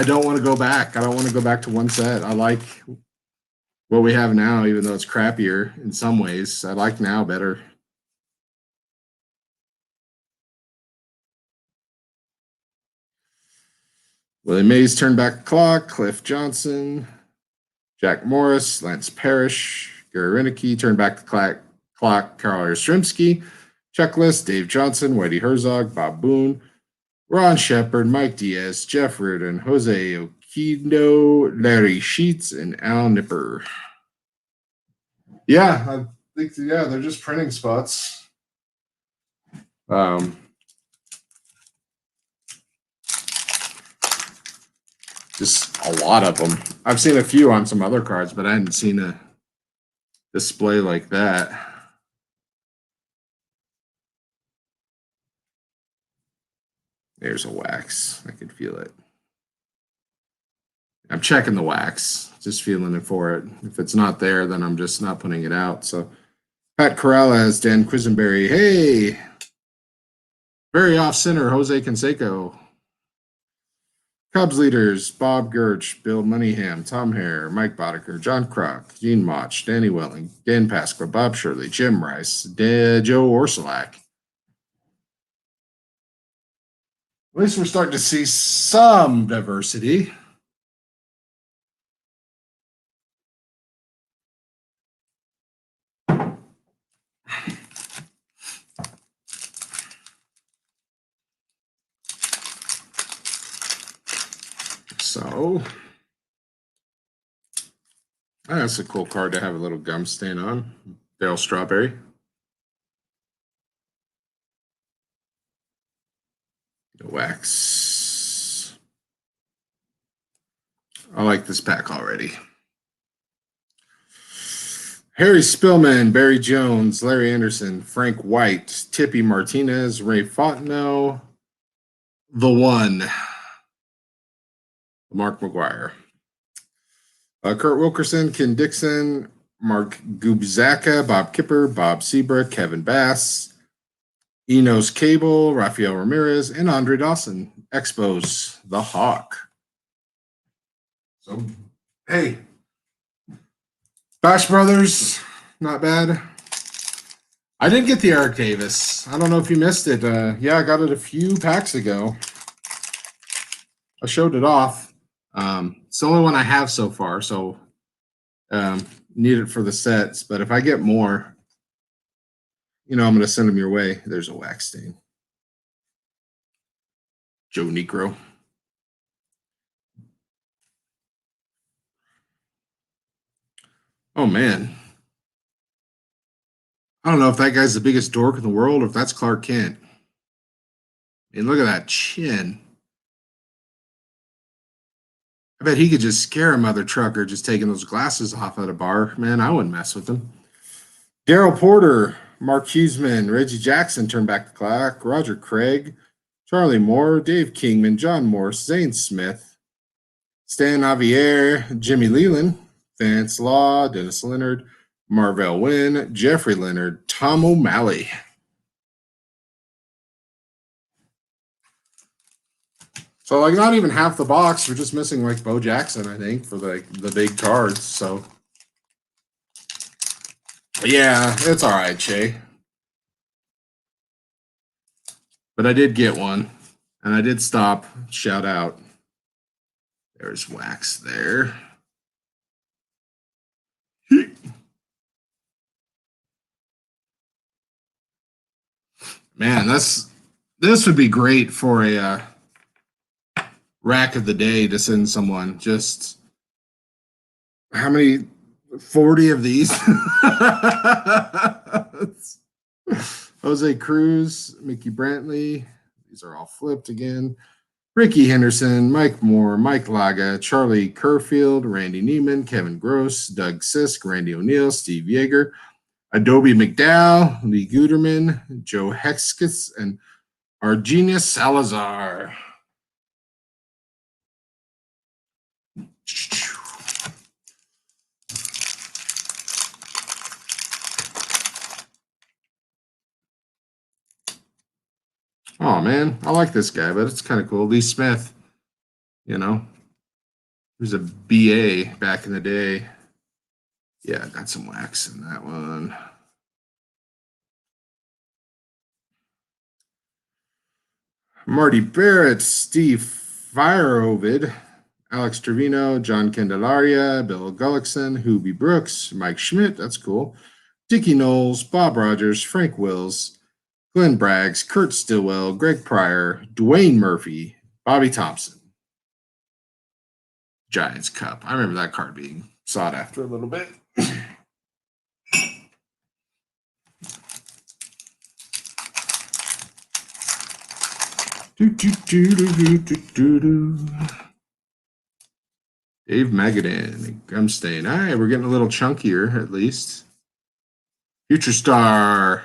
don't want to go back. I don't want to go back to one set. I like what we have now, even though it's crappier in some ways. I like now better. Willie Mays turned back the clock. Cliff Johnson, Jack Morris, Lance Parrish, Gary Renicky turned back the clock. Carl Yastrzemski, Checklist, Dave Johnson, Whitey Herzog, Bob Boone, Ron Shepard, Mike Diaz, Jeff Reardon, Jose Oquindo, Larry Sheets, and Al Nipper. Yeah, I think they're just printing spots. Just a lot of them. I've seen a few on some other cards, but I hadn't seen a display like that. There's a wax. I can feel it. I'm checking the wax, just feeling it for it. If it's not there, then I'm just not putting it out. So Pat Corrales, Dan Quisenberry. Hey, very off center, Jose Canseco. Cubs leaders, Bob Gerch, Bill Moneyham, Tom Hare, Mike Boddicker, John Kroc, Gene Mach, Danny Welling, Dan Pasqua, Bob Shirley, Jim Rice, Joe Orsulak. At least we're starting to see some diversity. So, that's a cool card to have a little gum stain on. Dale Strawberry. The wax. I like this pack already. Harry Spillman, Barry Jones, Larry Anderson, Frank White, Tippy Martinez, Ray Fontenot, the one, Mark McGuire. Kurt Wilkerson, Ken Dixon, Mark Gubzaka, Bob Kipper, Bob Seabrook, Kevin Bass, Enos Cable, Rafael Ramirez, and Andre Dawson. Expos, the Hawk. So, hey, Bash Brothers, not bad. I did get the Eric Davis. I don't know if you missed it. Yeah, I got it a few packs ago. I showed it off. It's the only one I have so far, so need it for the sets. But if I get more, I'm going to send them your way. There's a wax stain. Joe Negro. Oh, man. I don't know if that guy's the biggest dork in the world or if that's Clark Kent. I mean, look at that chin. I bet he could just scare a mother trucker just taking those glasses off at a bar. Man, I wouldn't mess with him. Daryl Porter, Mark Huseman, Reggie Jackson turned back the clock, Roger Craig, Charlie Moore, Dave Kingman, John Morse, Zane Smith, Stan Javier, Jimmy Leland, Vance Law, Dennis Leonard, Marvell Wynn, Jeffrey Leonard, Tom O'Malley. So like not even half the box. We're just missing like Bo Jackson, I think, for the big cards. So yeah, it's all right, Shay. But I did get one, and I did stop. Shout out. There's wax there. Man, this would be great for a rack of the day to send someone. Just how many? 40 of these. Jose Cruz, Mickey Brantley. These are all flipped again. Ricky Henderson, Mike Moore, Mike Laga, Charlie Kerfield, Randy Neiman, Kevin Gross, Doug Sisk, Randy O'Neill, Steve Yeager, Adobe McDowell, Lee Guterman, Joe Hexkis, and Argenius Salazar. Oh man, I like this guy, but it's kind of cool. Lee Smith, he was a BA back in the day. Yeah, I got some wax in that one. Marty Barrett, Steve Fireovid, Alex Trevino, John Candelaria, Bill Gullickson, Hoobie Brooks, Mike Schmidt, that's cool. Dickie Knowles, Bob Rogers, Frank Wills, Glenn Braggs, Kurt Stillwell, Greg Pryor, Dwayne Murphy, Bobby Thompson. Giants Cup. I remember that card being sought after a little bit. Dave Magadan, Gumstain. All right, we're getting a little chunkier at least. Future Star.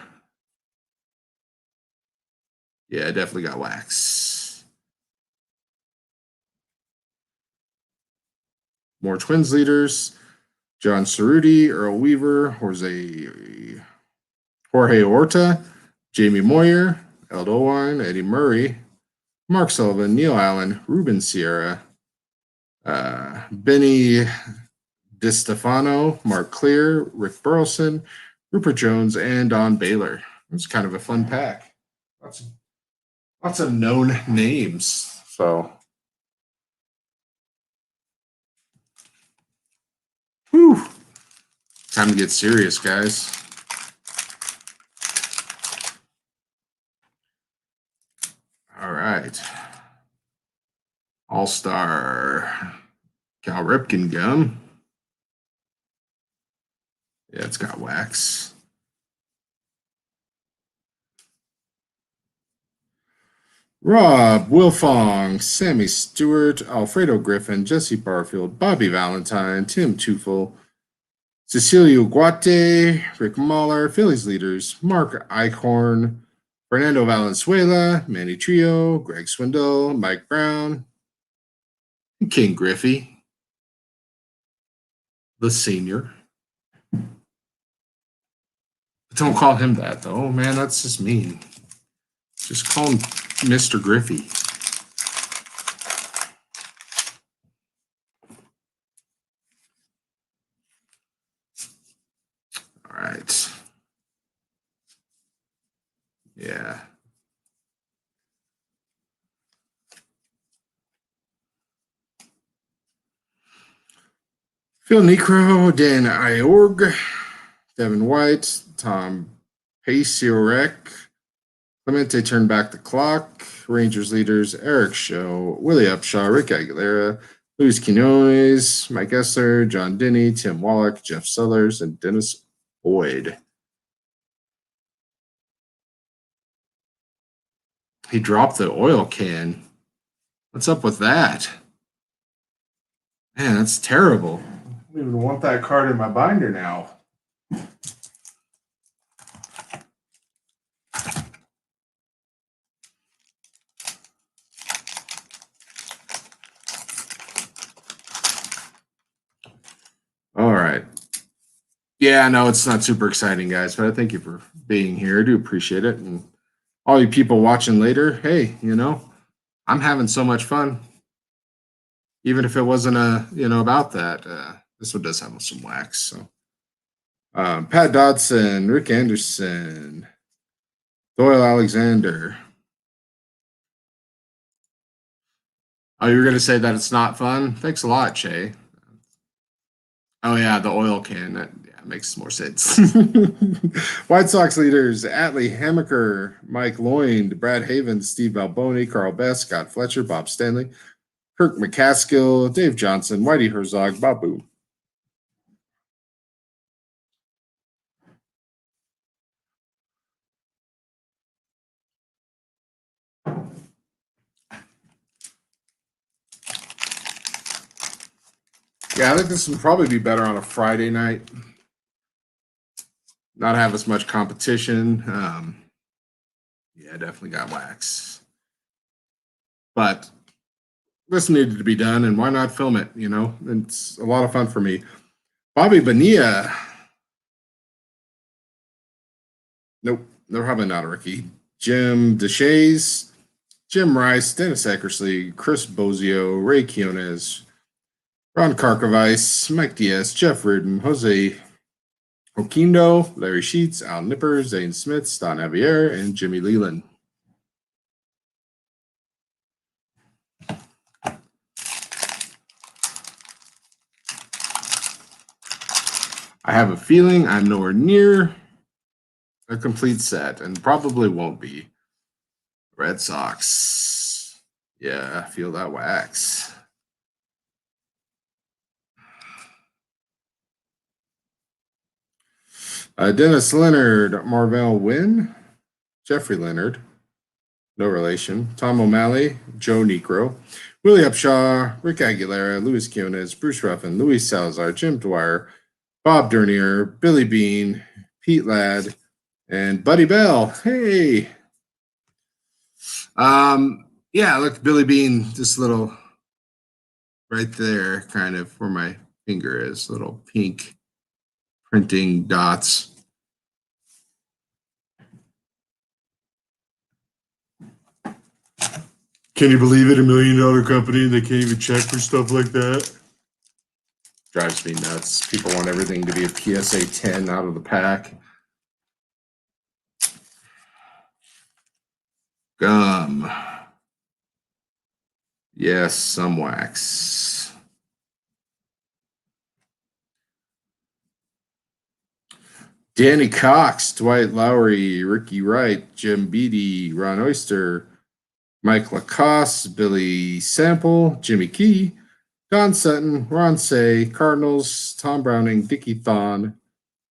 Yeah, definitely got wax. More Twins leaders. John Cerruti, Earl Weaver, Jorge Horta, Jamie Moyer, Eld Owen, Eddie Murray, Mark Sullivan, Neil Allen, Ruben Sierra, Benny DiStefano, Mark Clear, Rick Burleson, Rupert Jones, and Don Baylor. It's kind of a fun pack. Lots of known names. So, whew. Time to get serious, guys. All right. All-Star Cal Ripken gum. Yeah, it's got wax. Rob Wilfong, Sammy Stewart, Alfredo Griffin, Jesse Barfield, Bobby Valentine, Tim Tufel, Cecilio Guate, Rick Mahler, Phillies leaders, Mark Eichhorn, Fernando Valenzuela, Manny Trio, Greg Swindell, Mike Brown, King Griffey, the senior. Don't call him that, though. Oh, man, that's just mean. Just call him Mr. Griffey. All right. Yeah. Phil Necro, Dan Iorg, Devin White, Tom Paciorek, Clemente turned back the clock. Rangers leaders Eric Show, Willie Upshaw, Rick Aguilera, Luis Quinones, Mike Esser, John Denny, Tim Wallach, Jeff Sellers, and Dennis Boyd. He dropped the oil can. What's up with that? Man, that's terrible. I don't even want that card in my binder now. All right. Yeah, no, it's not super exciting, guys, but I thank you for being here. I do appreciate it. And all you people watching later, hey, I'm having so much fun. Even if it wasn't about that, this one does have some wax. So, Pat Dodson, Rick Anderson, Doyle Alexander. Oh, you were going to say that it's not fun? Thanks a lot, Che. Oh, yeah, the oil can. That makes more sense. White Sox leaders, Atlee Hammaker, Mike Lloyd, Brad Havens, Steve Balboni, Carl Best, Scott Fletcher, Bob Stanley, Kirk McCaskill, Dave Johnson, Whitey Herzog, Babu. Yeah, I think this would probably be better on a Friday night. Not have as much competition. Yeah, definitely got wax. But this needed to be done, and why not film it? It's a lot of fun for me. Bobby Bonilla. Nope, they're probably not a rookie. Jim Deshays, Jim Rice, Dennis Eckersley, Chris Bozio, Ray Quinones, Ron Karkovice, Mike Diaz, Jeff Reardon, Jose Oquindo, Larry Sheets, Al Nipper, Zane Smith, Don Javier, and Jimmy Leland. I have a feeling I'm nowhere near a complete set and probably won't be. Red Sox. Yeah, I feel that wax. Dennis Leonard, Marvell Wynn, Jeffrey Leonard, no relation, Tom O'Malley, Joe Necro, Willie Upshaw, Rick Aguilera, Luis Quinones, Bruce Ruffin, Luis Salazar, Jim Dwyer, Bob Dernier, Billy Bean, Pete Ladd, and Buddy Bell. Hey. Yeah, look, Billy Bean, just little right there, kind of where my finger is, little pink printing dots. Can you believe it? $1 million company, they can't even check for stuff like that. Drives me nuts. People want everything to be a PSA 10 out of the pack. Gum. Yes, some wax. Danny Cox, Dwight Lowry, Ricky Wright, Jim Beatty, Ron Oyster, Mike Lacoste, Billy Sample, Jimmy Key, Don Sutton, Ron Say, Cardinals, Tom Browning, Dickie Thon,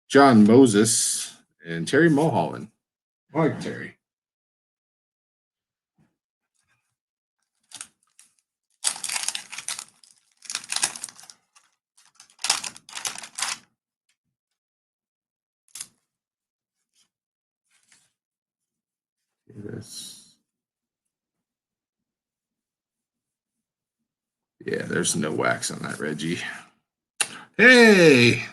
John Moses, and Terry Mulholland. I like Terry. This. Yeah, there's no wax on that, Reggie. Hey!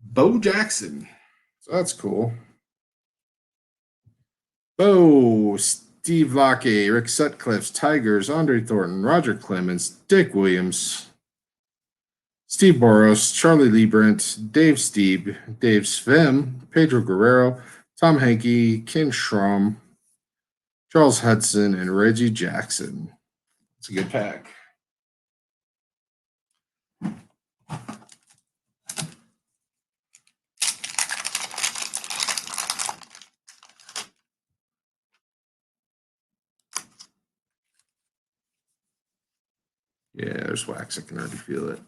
Bo Jackson. So that's cool. Bo, Steve Locke, Rick Sutcliffe, Tigers, Andre Thornton, Roger Clemens, Dick Williams, Steve Boros, Charlie Lee Brent, Dave Steeb, Dave Svim, Pedro Guerrero, Tom Hankey, Ken Schramm, Charles Hudson, and Reggie Jackson. It's a good pack. Yeah, there's wax. I can already feel it.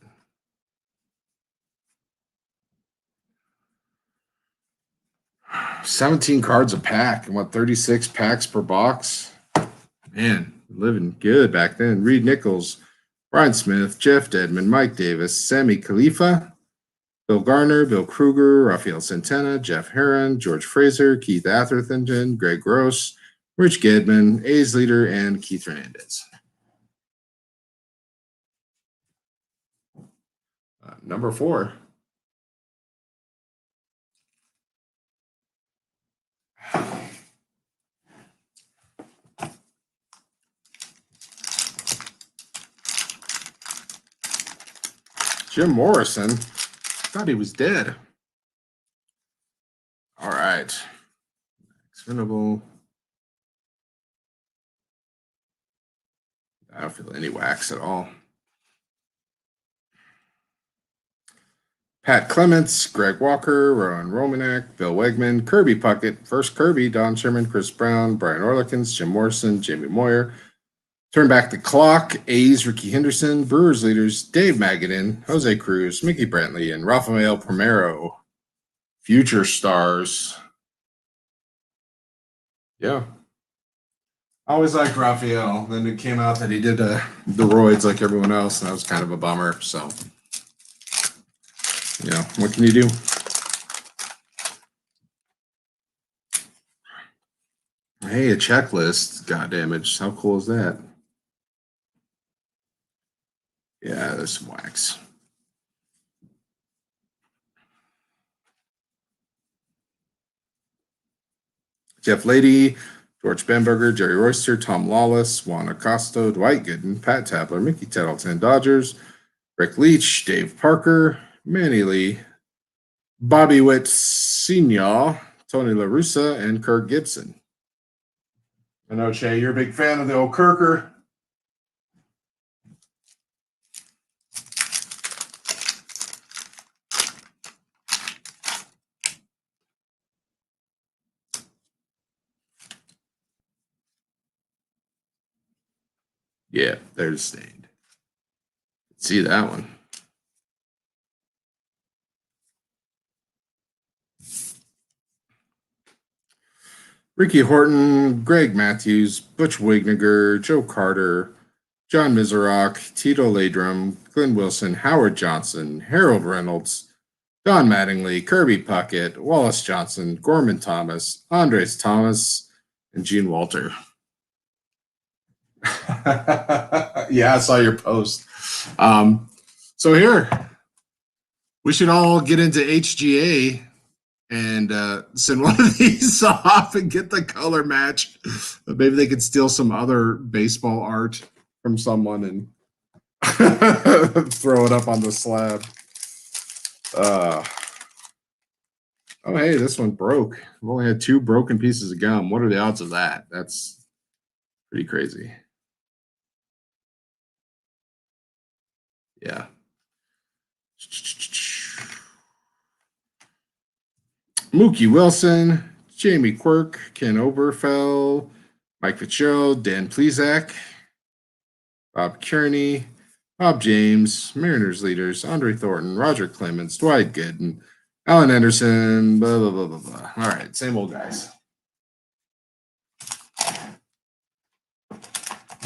$17 cards a pack, and what, 36 packs per box? Man, living good back then. Reed Nichols, Brian Smith, Jeff Dedman, Mike Davis, Sammy Khalifa, Bill Garner, Bill Kruger, Rafael Santana, Jeff Herron, George Fraser, Keith Atherton, Greg Gross, Rich Gedman, A's leader, and Keith Hernandez. Number 4. Jim Morrison. Thought he was dead. All right. Winnable. I don't feel any wax at all. Pat Clements, Greg Walker, Ron Romanek, Bill Wegman, Kirby Puckett, first Kirby, Don Sherman, Chris Brown, Brian Orlikins, Jim Morrison, Jamie Moyer. Turn back the clock. A's, Ricky Henderson. Brewers leaders, Dave Magadan, Jose Cruz, Mickey Brantley, and Rafael Primero. Future stars. Yeah. I always liked Rafael. Then it came out that he did the roids like everyone else, and that was kind of a bummer. So, what can you do? Hey, a checklist got damaged. How cool is that? Yeah, there's some wax. Jeff Lady, George Bamberger, Jerry Royster, Tom Lawless, Juan Acosta, Dwight Gooden, Pat Tabler, Mickey Tettleton, Dodgers, Rick Leach, Dave Parker, Manny Lee, Bobby Witt Sr., Tony La Russa, and Kirk Gibson. I know, Che, you're a big fan of the old Kirker. Yeah, there's stained. See that one. Ricky Horton, Greg Matthews, Butch Wigniger, Joe Carter, John Miserock, Tito Ladrum, Glenn Wilson, Howard Johnson, Harold Reynolds, Don Mattingly, Kirby Puckett, Wallace Johnson, Gorman Thomas, Andres Thomas, and Gene Walter. Yeah, I saw your post. So here, we should all get into HGA and send one of these off and get the color match. Maybe they could steal some other baseball art from someone and throw it up on the slab. Oh, hey, this one broke. I've only had 2 broken pieces of gum. What are the odds of that? That's pretty crazy. Yeah. Mookie Wilson, Jamie Quirk, Ken Oberfell, Mike Fitzgerald, Dan Plesac, Bob Kearney, Bob James, Mariners leaders, Andre Thornton, Roger Clemens, Dwight Gooden, Alan Anderson, blah, blah, blah, blah, blah. All right, same old guys.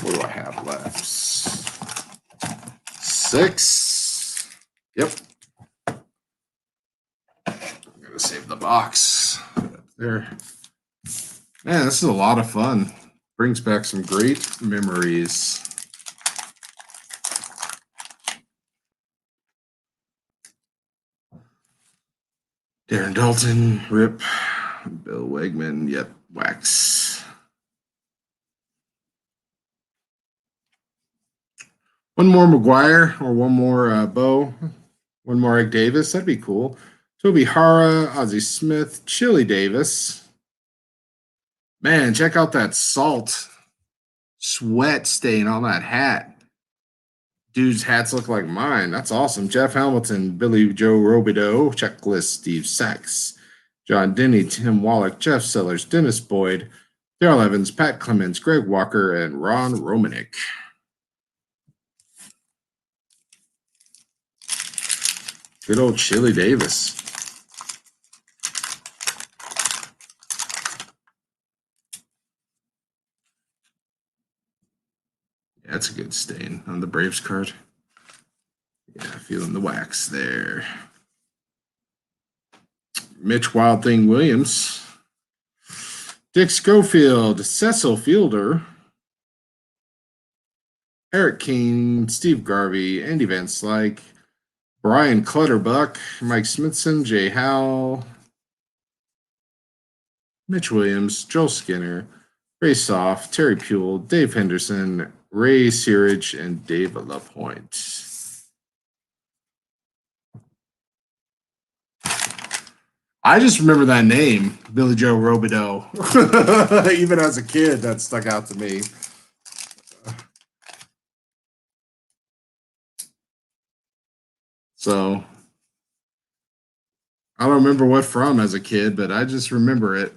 What do I have left? 6. Yep. I'm going to save the box up there. Man, this is a lot of fun. Brings back some great memories. Darren Dalton, Rip, Bill Wegman, yep, wax. One more McGuire or one more Bo, one more Egg Davis, that'd be cool. Toby Hara, Ozzie Smith, Chili Davis. Man, check out that salt sweat stain on that hat. Dude's hats look like mine. That's awesome. Jeff Hamilton, Billy Joe Robideau, Checklist, Steve Sachs, John Denny, Tim Wallach, Jeff Sellers, Dennis Boyd, Darrell Evans, Pat Clemens, Greg Walker, and Ron Romanek. Good old Chili Davis. Yeah, that's a good stain on the Braves card. Yeah, feeling the wax there. Mitch Wild Thing Williams. Dick Schofield, Cecil Fielder. Eric King, Steve Garvey, Andy Van Slyke, Brian Clutterbuck, Mike Smithson, Jay Howell, Mitch Williams, Joel Skinner, Ray Soft, Terry Puel, Dave Henderson, Ray Searage, and Dave LaPointe. I just remember that name, Billy Joe Robideau. Even as a kid, that stuck out to me. So I don't remember what from as a kid, but I just remember it.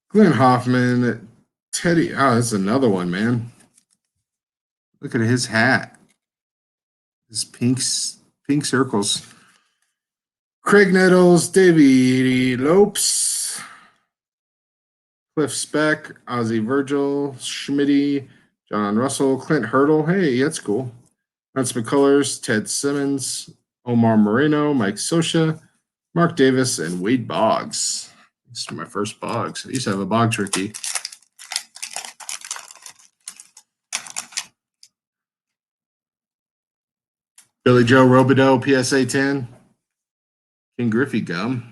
Glenn Hoffman, Teddy. Oh, that's another one, man. Look at his hat. His pink circles. Craig Nettles, Davey Lopes, Cliff Speck, Ozzie Virgil, Schmitty, John Russell, Clint Hurdle. Hey, that's cool. Lance McCullers, Ted Simmons, Omar Moreno, Mike Sosha, Mark Davis, and Wade Boggs. This is my first Boggs. I used to have a Boggs rookie. Billy Joe Robideau, PSA 10. King Griffey gum.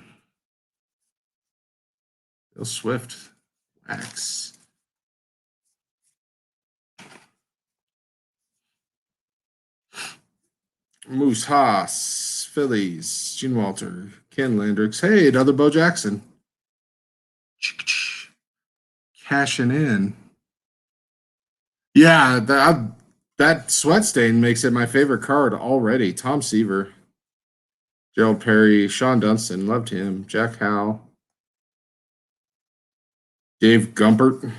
Bill Swift, wax. Moose Haas, Phillies, Gene Walter, Ken Landrix. Hey, another Bo Jackson. Cashing in. Yeah, that sweat stain makes it my favorite card already. Tom Seaver, Gerald Perry, Sean Dunston, loved him. Jack Howe, Dave Gumpert,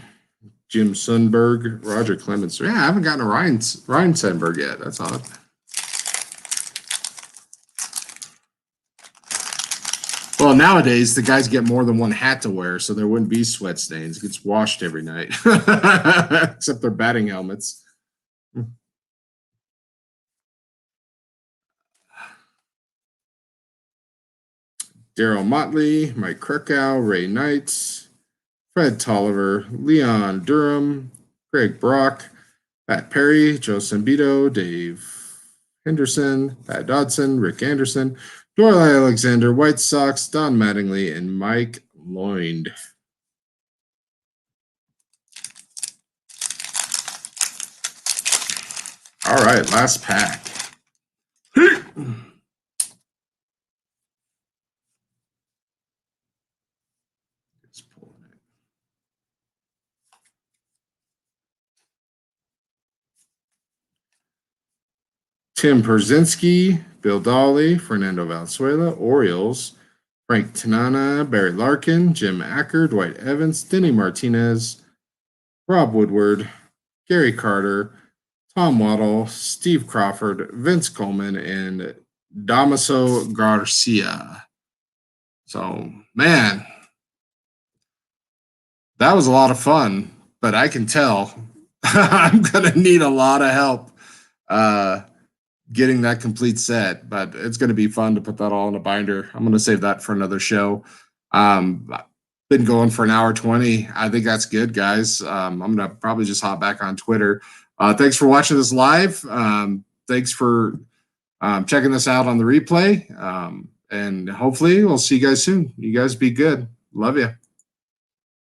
Jim Sundberg, Roger Clemens. Yeah, I haven't gotten a Ryan Sundberg yet. That's odd. Well, nowadays the guys get more than one hat to wear, so there wouldn't be sweat stains. It gets washed every night, except their batting helmets. Daryl Motley, Mike Krakow, Ray Knight, Fred Tolliver, Leon Durham, Greg Brock, Pat Perry, Joe Sambito, Dave Henderson, Pat Dodson, Rick Anderson, Doyle Alexander, White Sox, Don Mattingly, and Mike Lloyd. All right, last pack. Tim Perzinski, Bill Dawley, Fernando Valenzuela, Orioles, Frank Tanana, Barry Larkin, Jim Acker, Dwight Evans, Denny Martinez, Rob Woodward, Gary Carter, Tom Waddle, Steve Crawford, Vince Coleman, and Damaso Garcia. So, man, that was a lot of fun, but I can tell I'm going to need a lot of help getting that complete set, but it's going to be fun to put that all in a binder. I'm going to save that for another show. Been going for an hour 20. I think that's good, guys. I'm going to probably just hop back on Twitter. Thanks for watching this live. Thanks for checking this out on the replay. And hopefully we'll see you guys soon. You guys be good. Love you.